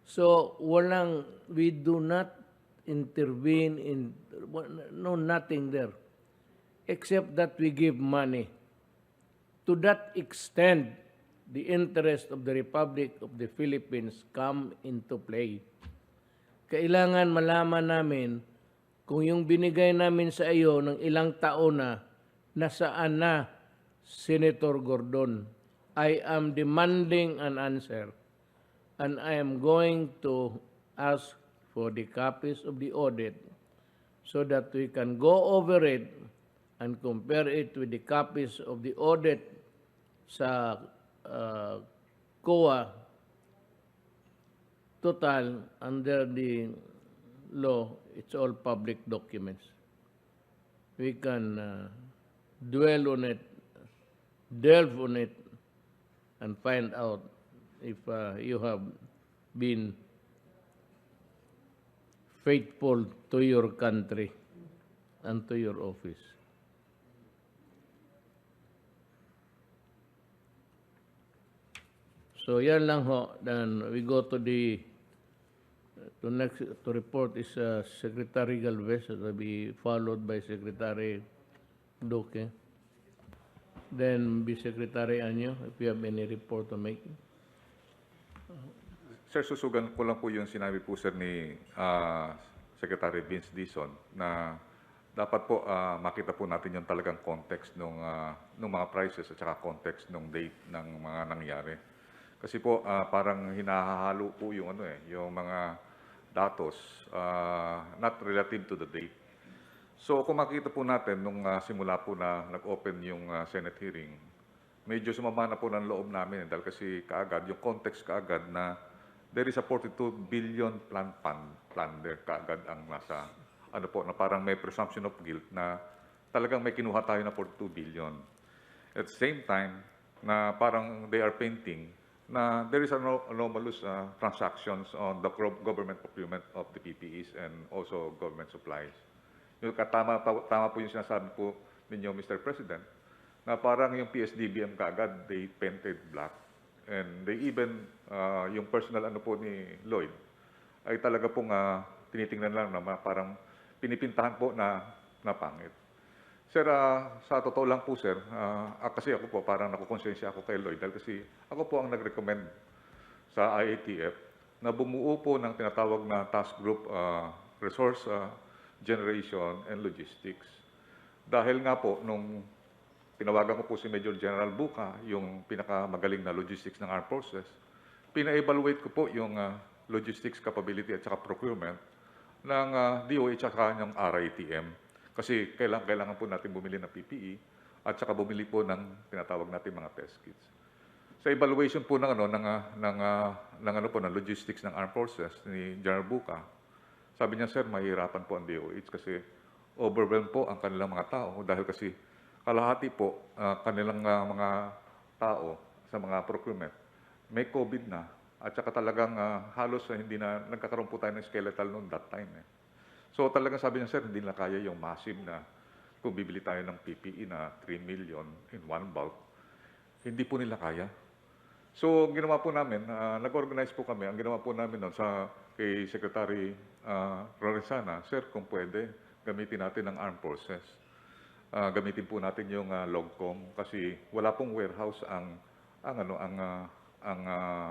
B: So, we do not intervene in, no, nothing there. Except that we give money. To that extent, the interest of the Republic of the Philippines come into play. Kailangan malaman namin kung yung binigay namin sa iyo ng ilang taon na, nasaan na, Senator Gordon. I am demanding an answer and I am going to ask for the copies of the audit so that we can go over it and compare it with the copies of the audit sa COA. Total, under the law, it's all public documents. We can dwell on it, delve on it, and find out if you have been faithful to your country and to your office. So yan lang ho. Then we go to the next to report is Secretary Galvez. It will be followed by Secretary Duque. Then be Secretary Anyo, if you have any report to make.
H: Sir, susugan ko lang po yung sinabi po sir ni Secretary Vince Dizon na dapat po makita po natin yung talagang context ng mga prices at saka context ng date ng mga nangyari. Kasi po parang hinahalo po yung yung mga datos not relative to the date. So kung makita po natin nung simula po na nag-open yung Senate hearing, medyo sumama na po ng loob namin dahil kasi kaagad yung context kaagad na there is a 42 billion plan there kaagad ang nasa po na parang may presumption of guilt na talagang may kinuha tayo na 42 billion. At the same time na parang they are painting na there is anomalous transactions on the government procurement of the PPEs and also government supplies. Yung tama po yung sinasabi po ninyo, Mr. President, na parang yung PSDBM kaagad, they painted black. And they even, yung personal po ni Lloyd, ay talaga pong tinitingnan lang na parang pinipintahan po na pangit. Sir, sa totoo lang po sir, kasi ako po parang nakukonsensya ako kay Lloyd dahil kasi ako po ang nag-recommend sa IATF na bumuo po ng tinatawag na task group resource generation and logistics. Dahil nga po nung tinawagan ko po si Major General Buca, yung pinakamagaling na logistics ng Armed Forces, pina-evaluate ko po yung logistics capability at saka procurement ng DOH at saka ng RITM. Kasi kailangan po natin bumili ng PPE at saka bumili po ng tinatawag natin mga test kits. Sa evaluation po ng ng logistics ng Armed Forces ni General Buca, sabi niya, sir, mahirapan po ang DOH kasi overwhelmed po ang kanilang mga tao dahil kasi kalahati po kanilang mga tao sa mga procurement may COVID na at saka talagang halos hindi na nagkakaroon po tayo ng skeletal noon that time. So talagang sabi niya, sir, hindi na kaya yung massive na kung bibili tayo ng PPE na 3 million in one bulk, hindi po nila kaya. So ginawa po namin, nag-organize po kami, ang ginawa po namin noon kay Secretary Lorenzana, sir, kung pwede, gamitin natin ang Armed Forces. Gamitin po natin yung logcom kasi wala pong warehouse ang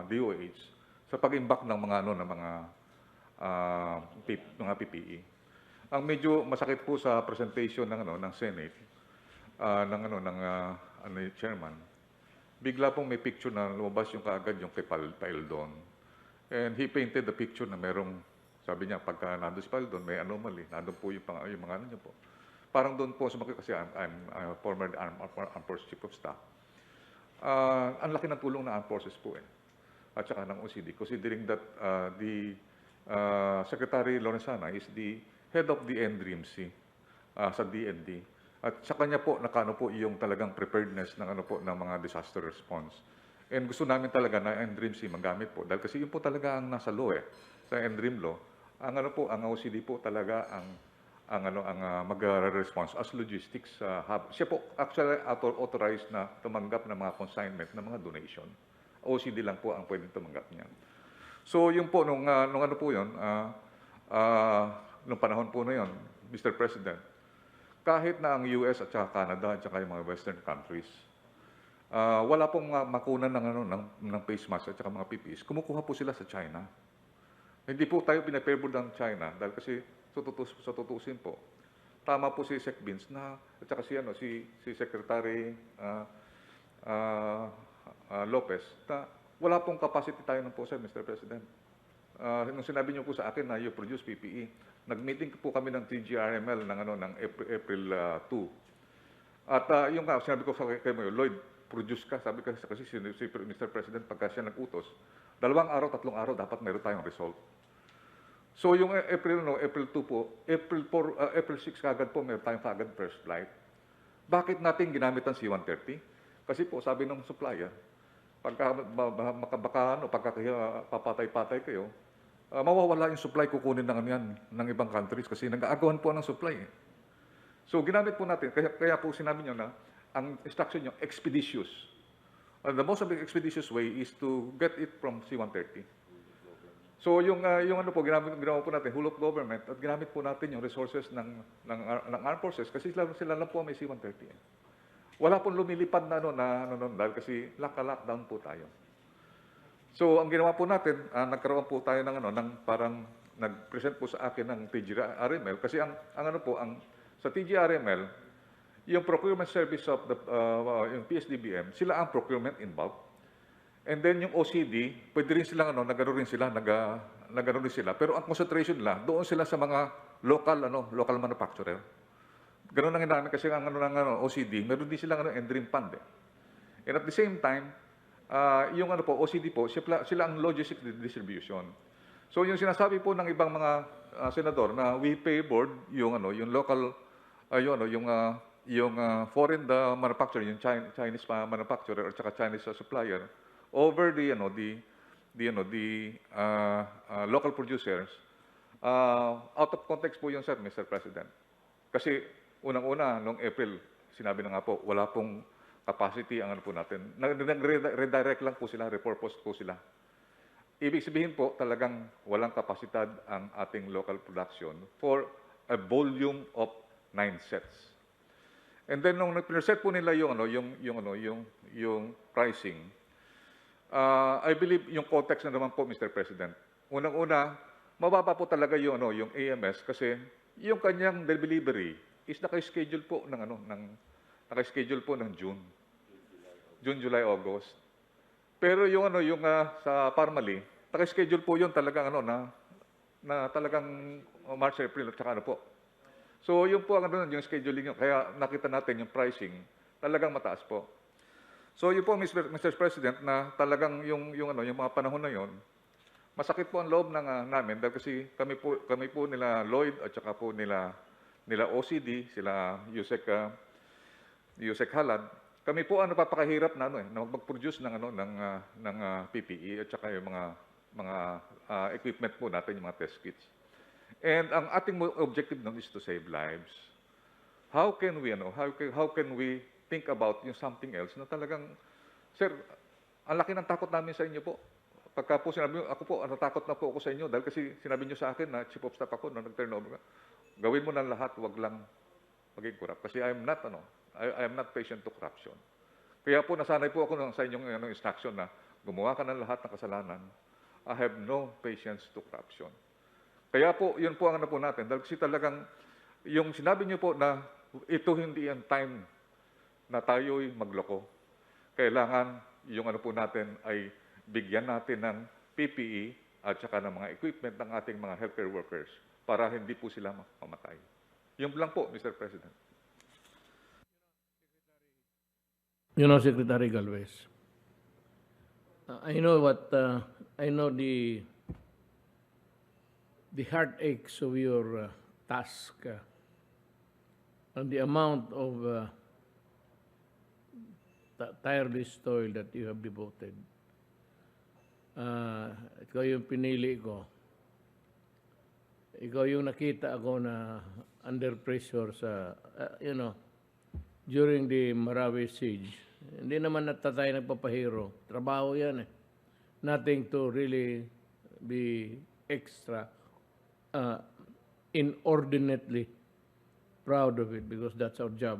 H: DOH sa pag-imbak ng mga PPE. Ang medyo masakit po sa presentation ng Senate, yung chairman, bigla pong may picture na lumabas yung kaagad yung kay Paildon. And he painted the picture na merong, sabi niya, pagka nandun si Paildon, may anomaly. Nandun po yung mga ano niya po. Parang doon po, kasi I'm a former Armed Forces Chief of Staff. Ang laki ng tulong ng Armed Forces po at saka ng OCD, considering that the Secretary Lorenzana is the head of the NDRIMC sa DND. At sa kanya po, nakano po yung talagang preparedness ng ng mga disaster response. And gusto namin talaga na NDRIMC magamit po. Dahil kasi yun po talaga ang nasa law sa NDRIM law. Ang OCD po talaga ang mag-response as logistics hub. Siya po actually authorized na tumanggap ng mga consignment ng mga donation. OCD lang po ang pwedeng tumanggap niyan. So yun po, nung panahon po na yun, Mr. President, kahit na ang US at saka Canada at saka yung mga Western countries, wala pong makunan ng face mask at saka mga PPEs, kumukuha po sila sa China. Hindi po tayo pinapavor ng China dahil kasi sa tutusin po, tama po si Sec Vince na at saka si Secretary Lopez na wala pong capacity tayo ng po, sir, Mr. President. Nung sinabi niyo po sa akin na you produce PPE, nag-meeting po kami ng TGRML ng April 2. At yung sinabi ko kay Lloyd, produce ka. Sabi kasi si Mr. President, pagka siya nag-utos, 2 araw, 3 araw, dapat meron tayong result. So yung April 2 po, April 6 kagad po, meron tayong kagad first flight. Bakit natin ginamit ang C-130? Kasi po, sabi ng supplier, pagka papatay-patay kayo, mawawala yung supply, kukunin ng ibang countries kasi nag-aagawan po ng supply. So ginamit po natin, kaya po sinabi nyo na ang instruction nyo, expeditious. The most expeditious way is to get it from C-130. So yung ginawa po natin, whole of government, at ginamit po natin yung resources ng armed forces kasi sila lang po may C-130. Wala pong lumilipad na dahil kasi lockdown po tayo. So, ang ginawa po natin, nagkaroon po tayo ng parang nag-present po sa akin ng TGRML kasi sa TGRML, yung procurement service of yung PSDBM, sila ang procurement involved. And then yung OCD, pwede rin sila nagano rin sila, pero ang concentration nila doon sila sa mga local manufacturer. Ganun ang namin kasi ang OCD, meron din silang NDRIM fund. And at the same time, yung OCD po, sila ang logistic distribution. So yung sinasabi po ng ibang mga senador na we favored yung local yung foreign manufacturer, yung Chinese manufacturer at saka Chinese supplier over the local producers. Out of context po yun, sir, Mr. President. Kasi unang-una nung April, sinabi na nga po, wala pong capacity ang po natin. Redirect lang po sila, repurpose po sila. Ibig sabihin po, talagang walang kapasidad ang ating local production for a volume of 9 sets. And then nung pineset po nila yung pricing, I believe yung context na naman po, Mr. President. Unang-una, mababa po talaga yung AMS kasi yung kanyang delivery is naka-schedule po ng June, July, August. Pero yung sa Parmali, naka-schedule po yun talagang na talagang March, April at saka po. So yun po yung scheduling yun. Kaya nakita natin yung pricing talagang mataas po. So yun po, Mr. President, na talagang yung mga panahon na yun, masakit po ang loob namin dahil kasi kami po nila Lloyd at saka po nila OCD, sila Yusek Halad, kami po ang napapakahirap na mag-produce ng PPE at saka yung mga equipment po natin, yung mga test kits. And ang ating objective nun is to save lives. How can we think about yung something else na talagang, sir, ang laki ng takot namin sa inyo po. Pagka po sinabi ako po, natakot na po ako sa inyo dahil kasi sinabi niyo sa akin na chief of staff ako na nag-turnover. Gawin mo ng lahat, wag lang maging corrupt. Kasi I am not patient to corruption. Kaya po nasanay po ako sa inyong instruction na gumawa ka ng lahat ng kasalanan. I have no patience to corruption. Kaya po, yun po ang ano po natin. Dahil kasi talagang, yung sinabi niyo po na ito hindi ang time na tayo'y magloko. Kailangan yung ano po natin ay bigyan natin ng PPE at saka ng mga equipment ng ating mga healthcare workers para hindi po sila mamatay. Yun lang po, Mr. President.
B: You know, Secretary Galvez, I know I know the heartaches of your task and the amount of tireless toil that you have devoted. Ikaw yung pinili ko. Ikaw yung nakita ako na under pressure sa, during the Marawi siege. Hindi naman tayo nagpapahiro. Trabaho yan eh. Nothing to really be extra inordinately proud of it because that's our job.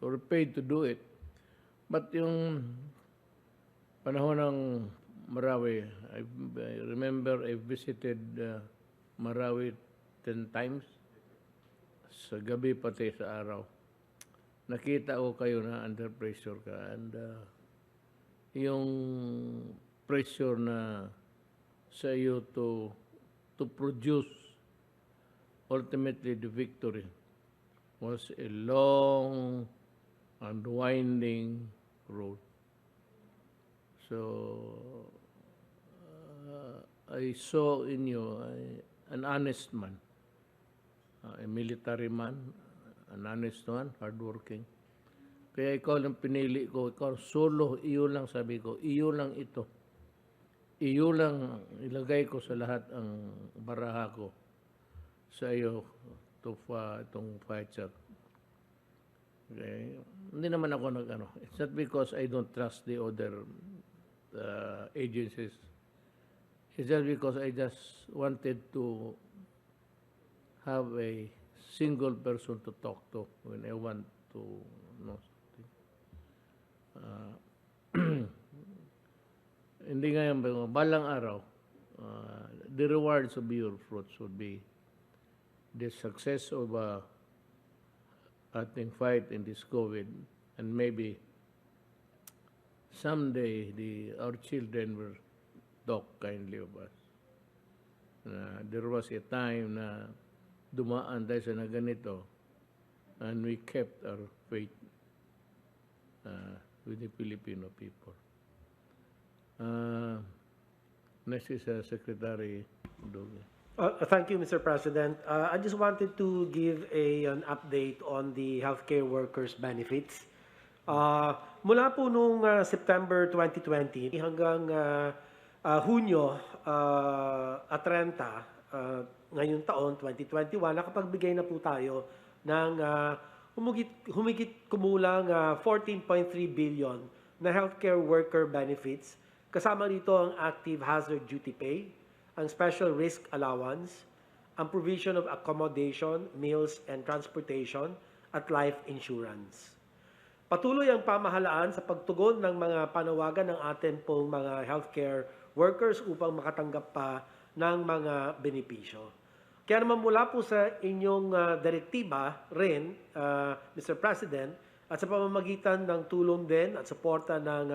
B: We're paid to do it. But yung panahon ng Marawi, I remember I visited Marawi 10 times. Sa gabi pati sa araw. Nakita ko kayo na under pressure ka and yung pressure na sa iyo to produce ultimately the victory was a long and winding road. So I saw in you an honest man, a military man, an honest one, hardworking. Kaya ikaw lang pinili ko, ikaw solo, iyo lang sabi ko, iyo lang ito. Iyo lang ilagay ko sa lahat ang baraha ko sa iyo itong fight shot. Okay? Hindi naman ako It's not because I don't trust the other agencies. It's just because I just wanted to have a single person to talk to when I want to know something. Hindi ngayon, balang araw, the rewards of your fruits would be the success of ating fight in this COVID, and maybe someday our children will talk kindly of us. There was a time na dumaan tayo sa na ganito and we kept our faith with the Filipino people. Next is Secretary Dugue.
D: Thank you, Mr. President. I just wanted to give an update on the healthcare workers' benefits. Mula po nung September 2020 hanggang Hunyo 30, ngayong taon, 2021, nakapagbigay na po tayo ng humigit kumulang 14.3 billion na healthcare worker benefits. Kasama dito ang active hazard duty pay, ang special risk allowance, ang provision of accommodation, meals and transportation, at life insurance. Patuloy ang pamahalaan sa pagtugon ng mga panawagan ng ating pong mga healthcare workers upang makatanggap pa ng mga benepisyo. Kaya naman mula po sa inyong direktiba rin, Mr. President, at sa pamamagitan ng tulong din at suporta ng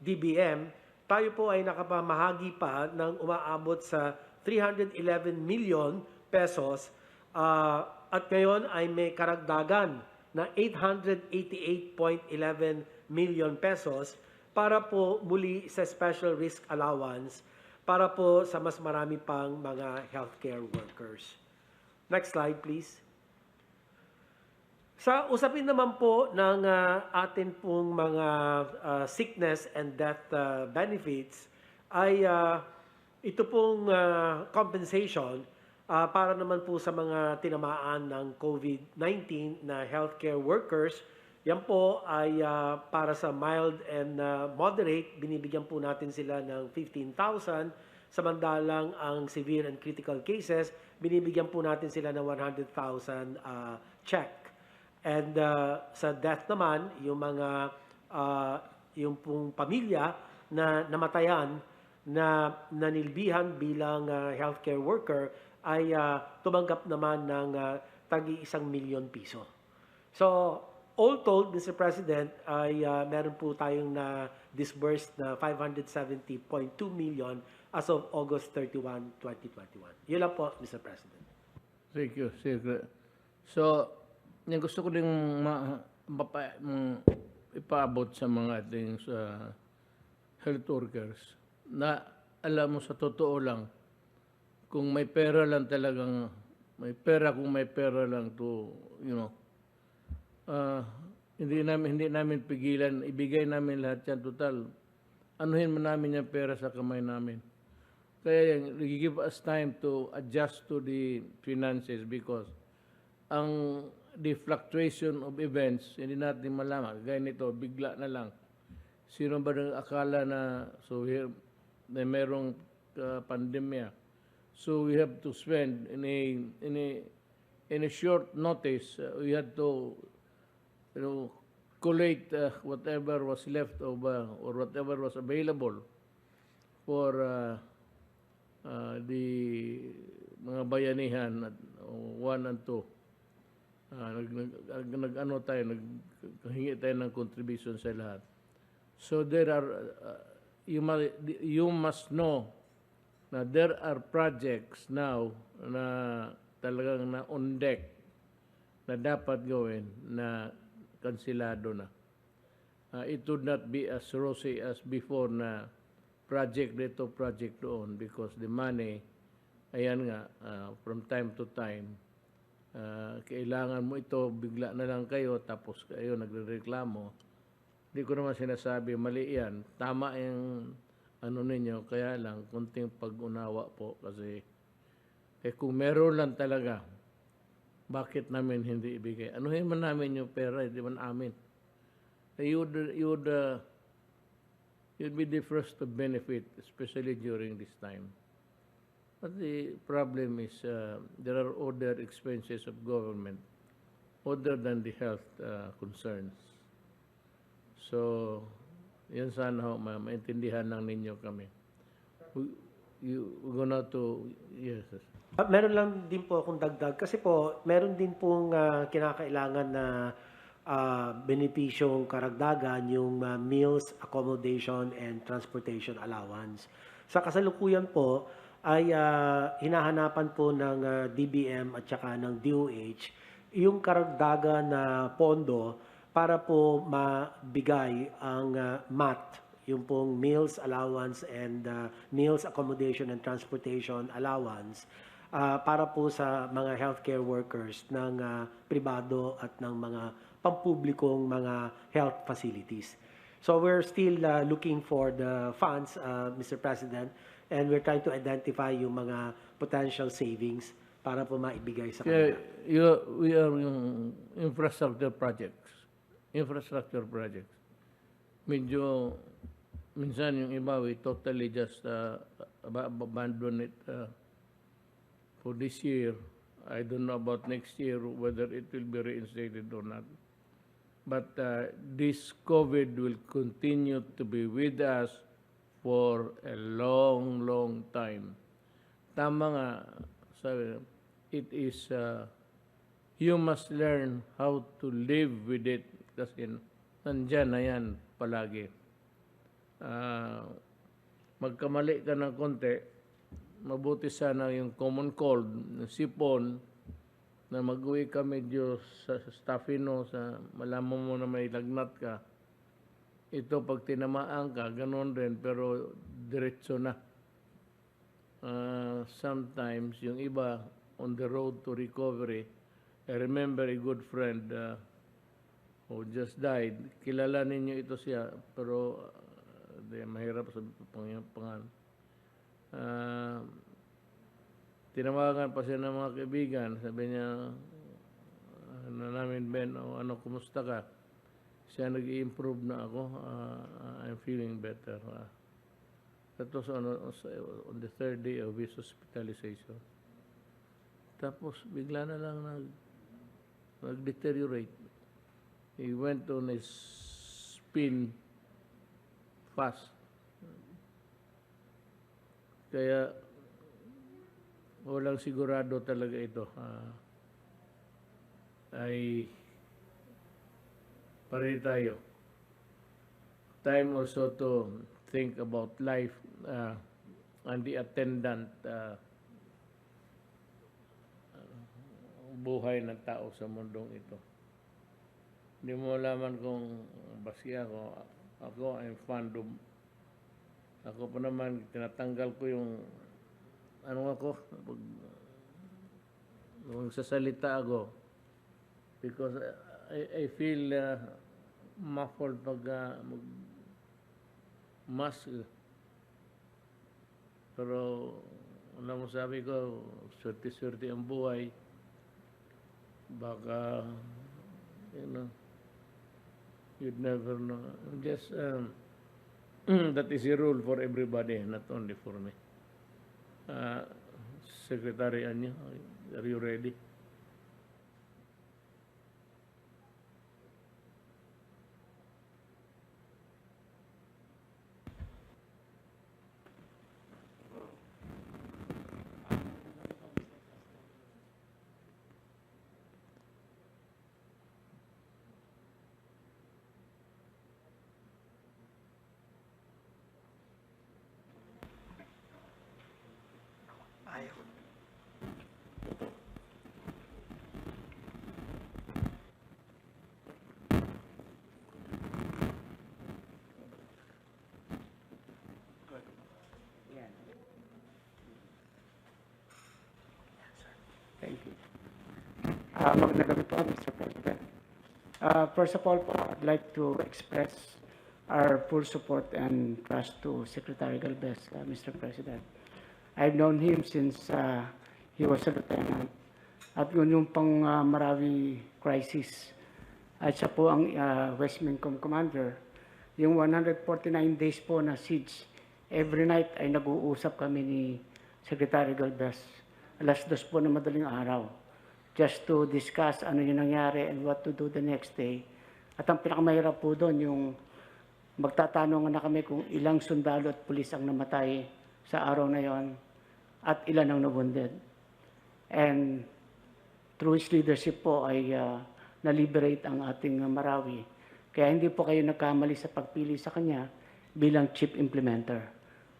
D: DBM, tayo po ay nakapamahagi pa ng umaabot sa 311 million pesos at ngayon ay may karagdagan na 888.11 million pesos para po muli sa special risk allowance para po sa mas marami pang mga healthcare workers. Next slide, please. Sa usapin naman po ng atin pong mga sickness and death benefits ay ito pong compensation para naman po sa mga tinamaan ng COVID-19 na healthcare workers. Yan po ay para sa mild and moderate, binibigyan po natin sila ng 15,000. Samantalang ang severe and critical cases, binibigyan po natin sila ng 100,000 check. And sa death naman, yung mga yung pong pamilya na namatayan na nanilbihan bilang healthcare worker ay tumanggap naman ng tagi 1,000,000 piso. So, all told, Mr. President, ay meron po tayong na disbursed na 570.2 million as of August 31, 2021. Yun lang po, Mr. President.
B: Thank you, Secretary. So, yung gusto ko ding ipaabot sa mga ating sa health workers na alam mo sa totoo lang, kung may pera lang talagang, kung may pera lang to, you know, hindi namin pigilan, ibigay namin lahat yan, total. Anuhin mo namin yung pera sa kamay namin. Kaya yan, give us time to adjust to the finances because the fluctuation of events, hindi natin malaman. Gaya nito, bigla na lang. Sino ba nag-akala na, na merong pandemya? So we have to spend in a short notice. We had to, collate whatever was left over or whatever was available for the mga bayanihan at 1 and 2. Naghingi tayo ng contribution sa lahat. So there are, you must know na there are projects now na talagang na on deck na dapat gawin na kansilado na. It would not be as rosy as before na project dito, project doon because the money, ayan nga, from time to time, kailangan mo ito, bigla na lang kayo, tapos kayo nagrereklamo. Hindi ko naman sinasabi, mali yan. Tama yung ano ninyo, kaya lang, kunting pag-unawa po kasi kung meron lang talaga, bakit namin hindi ibigay? Anuhin man namin yung pera, hindi man amin. You'd be the first to benefit, especially during this time. But the problem is there are other expenses of government other than the health concerns. So, yan sana ho, maintindihan lang ninyo kami. We're gonna to, yes.
D: Meron lang din po akong dagdag kasi po meron din pong kinakailangan na benepisyong karagdagan yung meals, accommodation, and transportation allowance. Sa kasalukuyan po ay hinahanapan po ng DBM at saka ng DOH yung karagdagan na pondo para po mabigay ang MAT, yung pong meals allowance and meals, accommodation, and transportation allowance para po sa mga healthcare workers ng pribado at ng mga pampublikong mga health facilities. So we're still looking for the funds, Mr. President, and we're trying to identify yung mga potential savings para po maibigay sa kanila.
B: We are yung infrastructure projects. Medyo, minsan yung iba, we totally just abandon it for this year. I don't know about next year, whether it will be reinstated or not. But this COVID will continue to be with us for a long, long time. Tama nga, sabi, it is, you must learn how to live with it kasi nandyan na yan palagi. Magkamali ka ng konti, mabuti sana yung common cold, sipon, na mag-uwi ka medyo sa Stafino, sa malaman mo na may lagnat ka. Ito pag tinamaan ka, ganoon rin, pero diretso na. Sometimes, yung iba, on the road to recovery, I remember a good friend who just died. Kilala ninyo ito siya, pero mahirap sa pangalan. Tinawagan pa siya ng mga kaibigan. Sabi niya, ano namin, Ben, ano, kumusta ka? Siya nag-i-improve na ako. I'm feeling better. That was on the third day of his hospitalization. Tapos, bigla na lang nag-deteriorate. He went on a spin fast. Kaya, walang sigurado talaga ito. Ay pare tayo. Time also to think about life and the attendant buhay ng tao sa mundong ito. Hindi mo alaman kung basi ako I'm fond of, ako pa naman tinatanggal ko yung kung sasalita ako because I feel muffled pag mask. Pero alam mo, sabi ko, swerte-swerte ang buhay. Baka, you'd never know. Just, that is a rule for everybody, not only for me. Secretary Anya, are you ready?
F: Ayaw.
I: Thank you. Magandang gabi po, Mr. President. First of all po, I'd like to express our full support and trust to Secretary Galvez, Mr. President. I've known him since he was a lieutenant. At yung pang Marawi crisis, at siya po ang West Mincom Commander, yung 149 days po na siege, every night ay nag-uusap kami ni Secretary Galvez. Alas 2 po na madaling araw, just to discuss ano yung nangyari and what to do the next day. At ang pinakamahirap po doon, yung magtatanong na kami kung ilang sundalo at pulis ang namatay sa araw na yon at ilan ang na-wounded. And through his leadership po ay na-liberate ang ating Marawi. Kaya hindi po kayo nagkamali sa pagpili sa kanya bilang chief implementer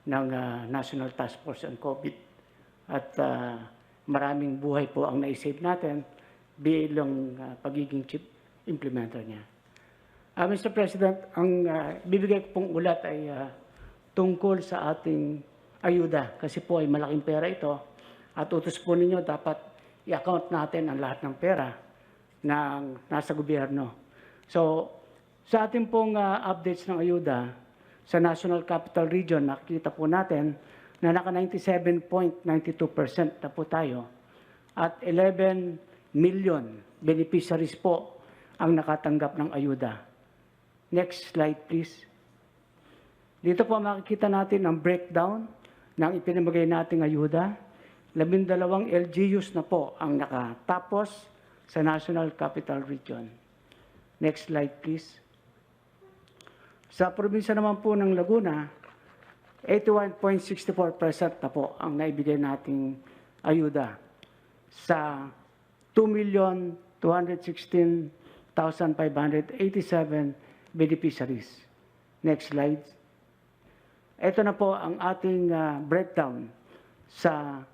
I: ng National Task Force on COVID. At maraming buhay po ang naisave natin bilang pagiging chief implementer niya. Mr. President, ang bibigay ko pong ulat ay tungkol sa ating ayuda kasi po ay malaking pera ito at utos po ninyo dapat i-account natin ang lahat ng pera na nasa gobyerno. So, sa ating pong updates ng ayuda sa National Capital Region, nakikita po natin na naka 97.92% na po tayo at 11 million beneficiaries po ang nakatanggap ng ayuda. Next slide, please. Dito po makikita natin ang breakdown ng ipinamigay nating ayuda. 12 LGUs na po ang nakatapos sa National Capital Region. Next slide, please. Sa probinsya naman po ng Laguna, 81.64% na po ang naibigay nating ayuda sa 2,216,587 beneficiaries. Next slide. Ito na po ang ating breakdown sa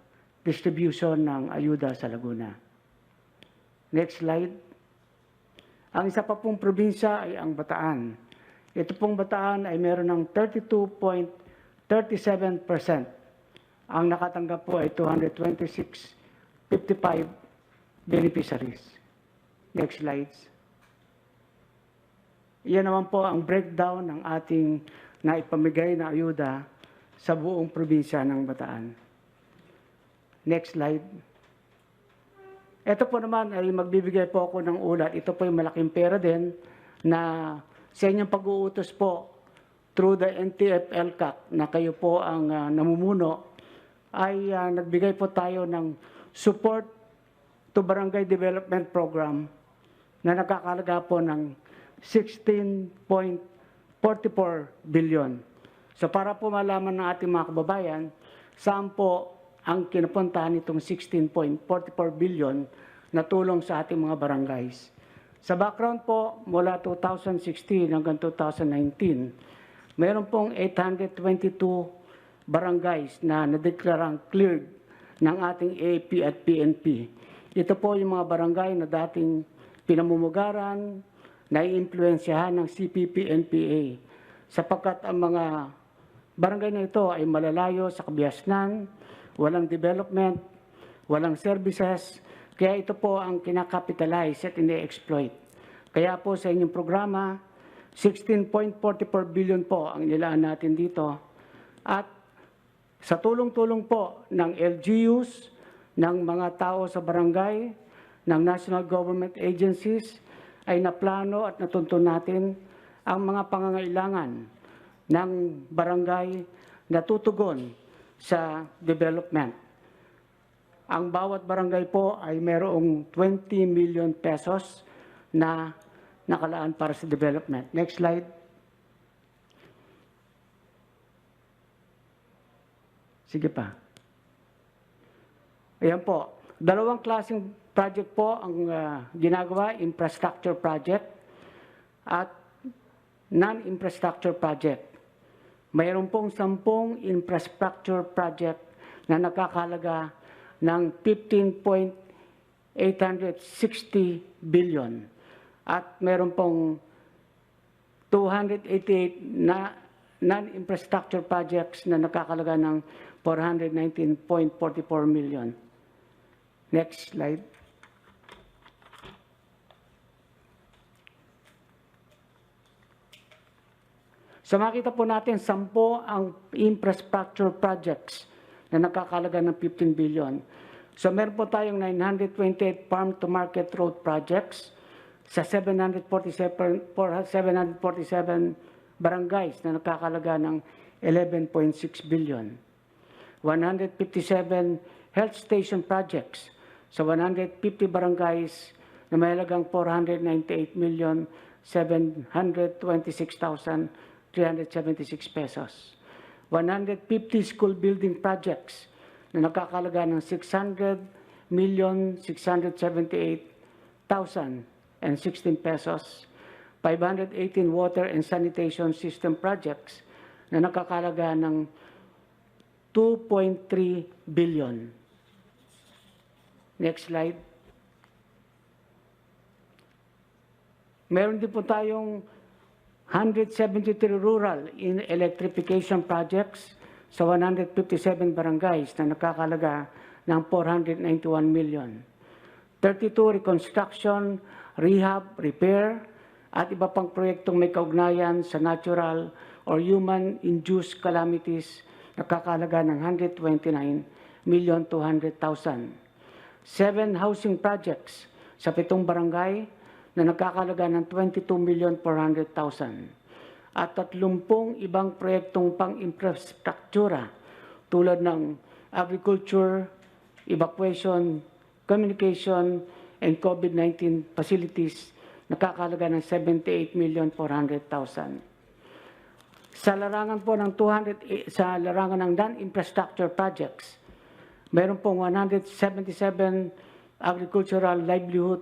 I: distribution ng ayuda sa Laguna. Next slide. Ang isa pa pong probinsya ay ang Bataan. Ito pong Bataan ay meron ng 32.37%. Ang nakatanggap po ay 226.55 beneficiaries. Next slides. Iyan naman po ang breakdown ng ating naipamigay na ayuda sa buong probinsya ng Bataan. Next slide. Ito po naman ay magbibigay po ako ng ulat. Ito po yung malaking pera din na sa inyong pag-uutos po through the NTF-LCAC na kayo po ang namumuno ay nagbigay po tayo ng support to Barangay Development Program na nakakalaga po ng 16.44 billion. So para po malaman ng ating mga kababayan, saan po ang kinapuntahan nitong 16.44 billion na tulong sa ating mga barangays. Sa background po, mula 2016 hanggang 2019, meron pong 822 barangays na nadeklarang cleared ng ating AAP at PNP. Ito po yung mga barangay na dating pinamumugaran, naiimpluwensyahan ng CPP-NPA sapagkat ang mga barangay na ito ay malalayo sa kabiasnan, walang development, walang services, kaya ito po ang kinakapitalize at ini-exploit. Kaya po sa inyong programa, 16.44 billion po ang nilaan natin dito. At sa tulong-tulong po ng LGUs, ng mga tao sa barangay, ng national government agencies, ay naplano at natuntun natin ang mga pangangailangan ng barangay na tutugon sa development. Ang bawat barangay po ay mayroong 20 million pesos na nakalaan para sa development. Next slide. Sige pa. Ayan po. Dalawang klaseng project po ang ginagawa, infrastructure project at non-infrastructure project. Mayroon pong 10 infrastructure project na nakakahalaga ng 15.860 billion. At mayroon pong 288 na non-infrastructure projects na nakakahalaga ng 419.44 million. Next slide. So makita po natin 10 ang infrastructure projects na nakakalaga ng 15 billion. So meron po tayong 928 farm-to-market road projects sa 747 barangays na nakakalaga ng 11.6 billion. 157 health station projects sa 150 barangays na may halagang 498,726,376 pesos. 150 school building projects na nakakalaga ng 600,678,016 pesos. 518 water and sanitation system projects na nakakalaga ng 2.3 billion. Next slide. Meron din po tayong 173 rural in electrification projects sa 157 barangays na nakakalaga ng 491 million. 32 reconstruction, rehab, repair, at iba pang proyektong may kaugnayan sa natural or human-induced calamities nakakalaga ng 129,200,000. 7 housing projects sa 7 barangay na nakakalaga ng 22,400,000. At 30 ibang proyektong pang-infrastruktura tulad ng agriculture, evacuation, communication, and COVID-19 facilities nakakalaga ng 78,400,000. Sa larangan po ng sa larangan ng non-infrastructure projects, mayroon pong 177 agricultural livelihood,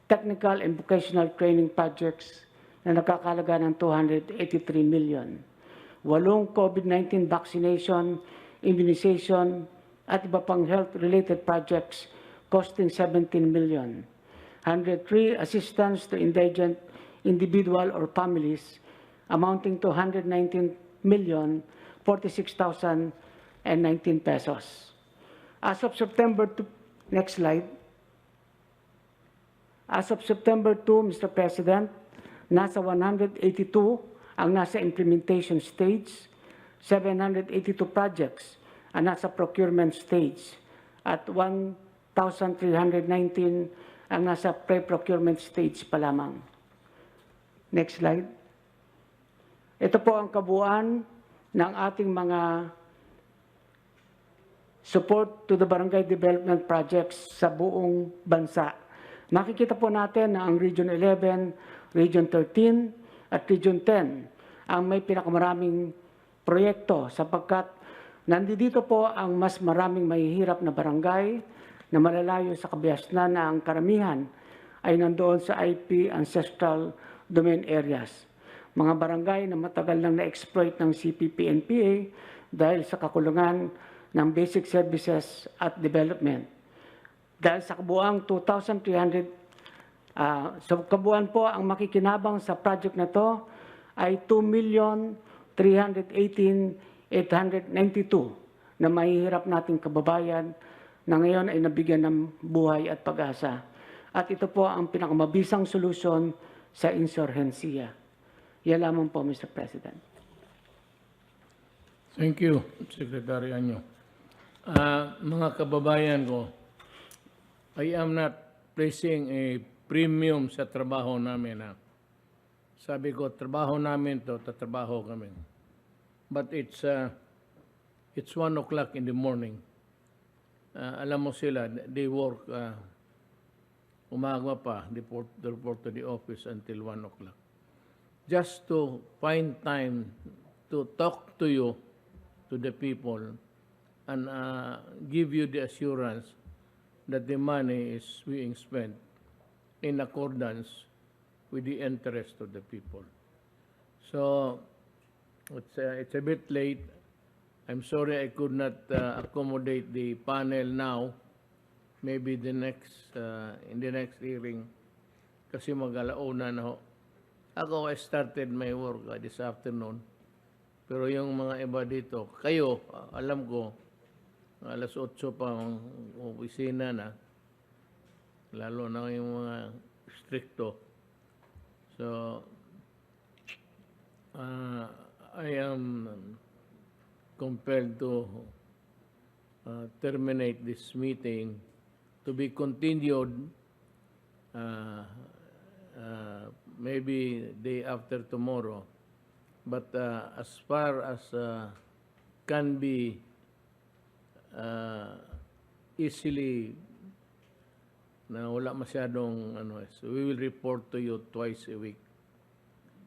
I: technical and vocational training projects na nakakalaga ng 283 million. 8 COVID-19 vaccination, immunization, at iba pang health-related projects costing 17 million. 103 assistance to indigent individual or families amounting to 119,046,019 pesos. As of September 2, next slide. As of September 2, Mr. President, nasa 182 ang nasa implementation stage, 782 projects ang nasa procurement stage, at 1,319 ang nasa pre-procurement stage pa lamang. Next slide. Ito po ang kabuuan ng ating mga support to the barangay development projects sa buong bansa. Makikita po natin na ang Region 11, Region 13, at Region 10 ang may pinakamaraming proyekto sapagkat Nandito po ang mas maraming mahihirap na barangay na malalayo sa kabiasnan na ang karamihan ay nandoon sa IP Ancestral Domain Areas. Mga barangay na matagal nang na-exploit ng CPP-NPA dahil sa kakulangan ng basic services at development. Dahil sa kabuuan 2,300 sa kabuuan po ang makikinabang sa project na to ay 2,318,892 na mahihirap nating kababayan na ngayon ay nabigyan ng buhay at pag-asa. At ito po ang pinakamabisang solusyon sa insurhensiya. Yan lamang po, Mr. President.
B: Thank you, Secretary Anyo. Mga kababayan ko, I am not placing a premium sa trabaho namin. Sabi ko, trabaho namin to, tatrabaho kami. But it's 1 o'clock in the morning. Alam mo sila, they work umaga pa, they report to the office until 1 o'clock. Just to find time to talk to you, to the people, and give you the assurance that the money is being spent in accordance with the interest of the people. So, it's a bit late. I'm sorry I could not accommodate the panel now. Maybe in the next hearing, kasi mag-alauna na ho. Ako, I started my work this afternoon. Pero yung mga iba dito, kayo, alam ko, alas 8 pa ang opisina na. Lalo na yung mga stricto. So, I am compelled to terminate this meeting to be continued maybe day after tomorrow. But as far as can be easily na wala masyadong so we will report to you twice a week.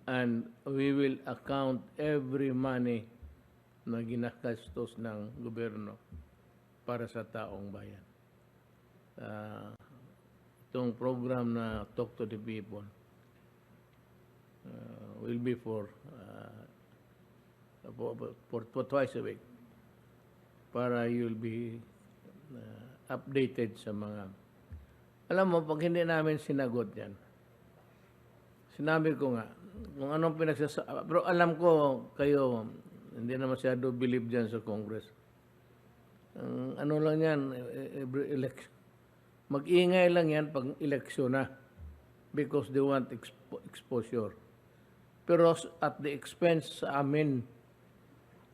B: And we will account every money na ginakastos ng gobyerno para sa taong bayan. Itong program na Talk to the People will be for twice a week para you'll be updated sa mga... Alam mo, pag hindi namin sinagot yan, sinabi ko nga, kung anong pinagsasabi, pero alam ko kayo, hindi na masyado believe dyan sa Congress. Ano lang yan, election. Mag-ingay lang yan pag eleksyon na because they want exposure. Pero at the expense sa amin,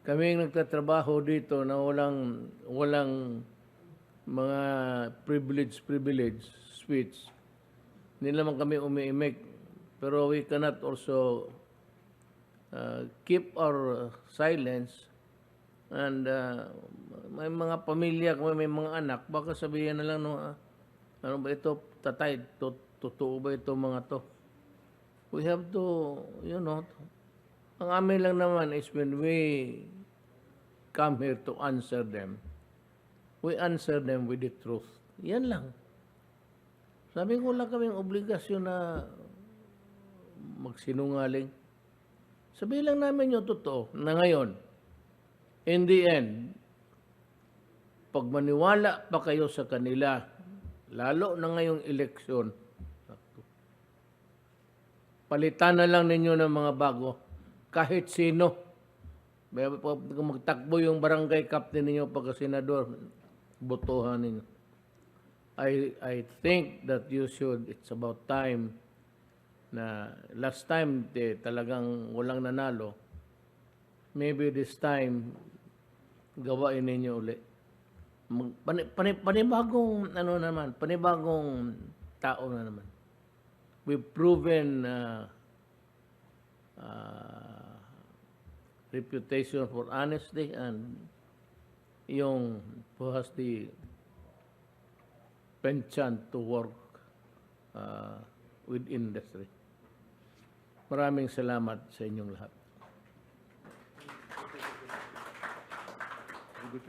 B: kaming nagtatrabaho dito na walang mga privilege speech. Hindi naman kami umiimik. Pero we cannot also keep our silence. And may mga pamilya, kung may mga anak, baka sabihin na lang, ano ba ito, tatay, totoo ba ito mga to? We have to, ang amin lang naman is when we come here to answer them, we answer them with the truth. Yan lang. Sabi ko lang kaming obligasyon na magsinungaling. Sabihin lang namin yung totoo na ngayon, in the end, pag maniwala pa kayo sa kanila, lalo na ngayong eleksyon, palitan na lang ninyo ng mga bago, kahit sino. Kung magtakbo yung barangay captain ninyo pagka senador, botohan ninyo. I think that it's about time na last time talagang walang nanalo. Maybe this time, gawain ninyo ulit. Panibagong, panibagong tao na naman. We've proven reputation for honesty and yung who has the penchant to work with industry. Maraming salamat sa inyong lahat. Good.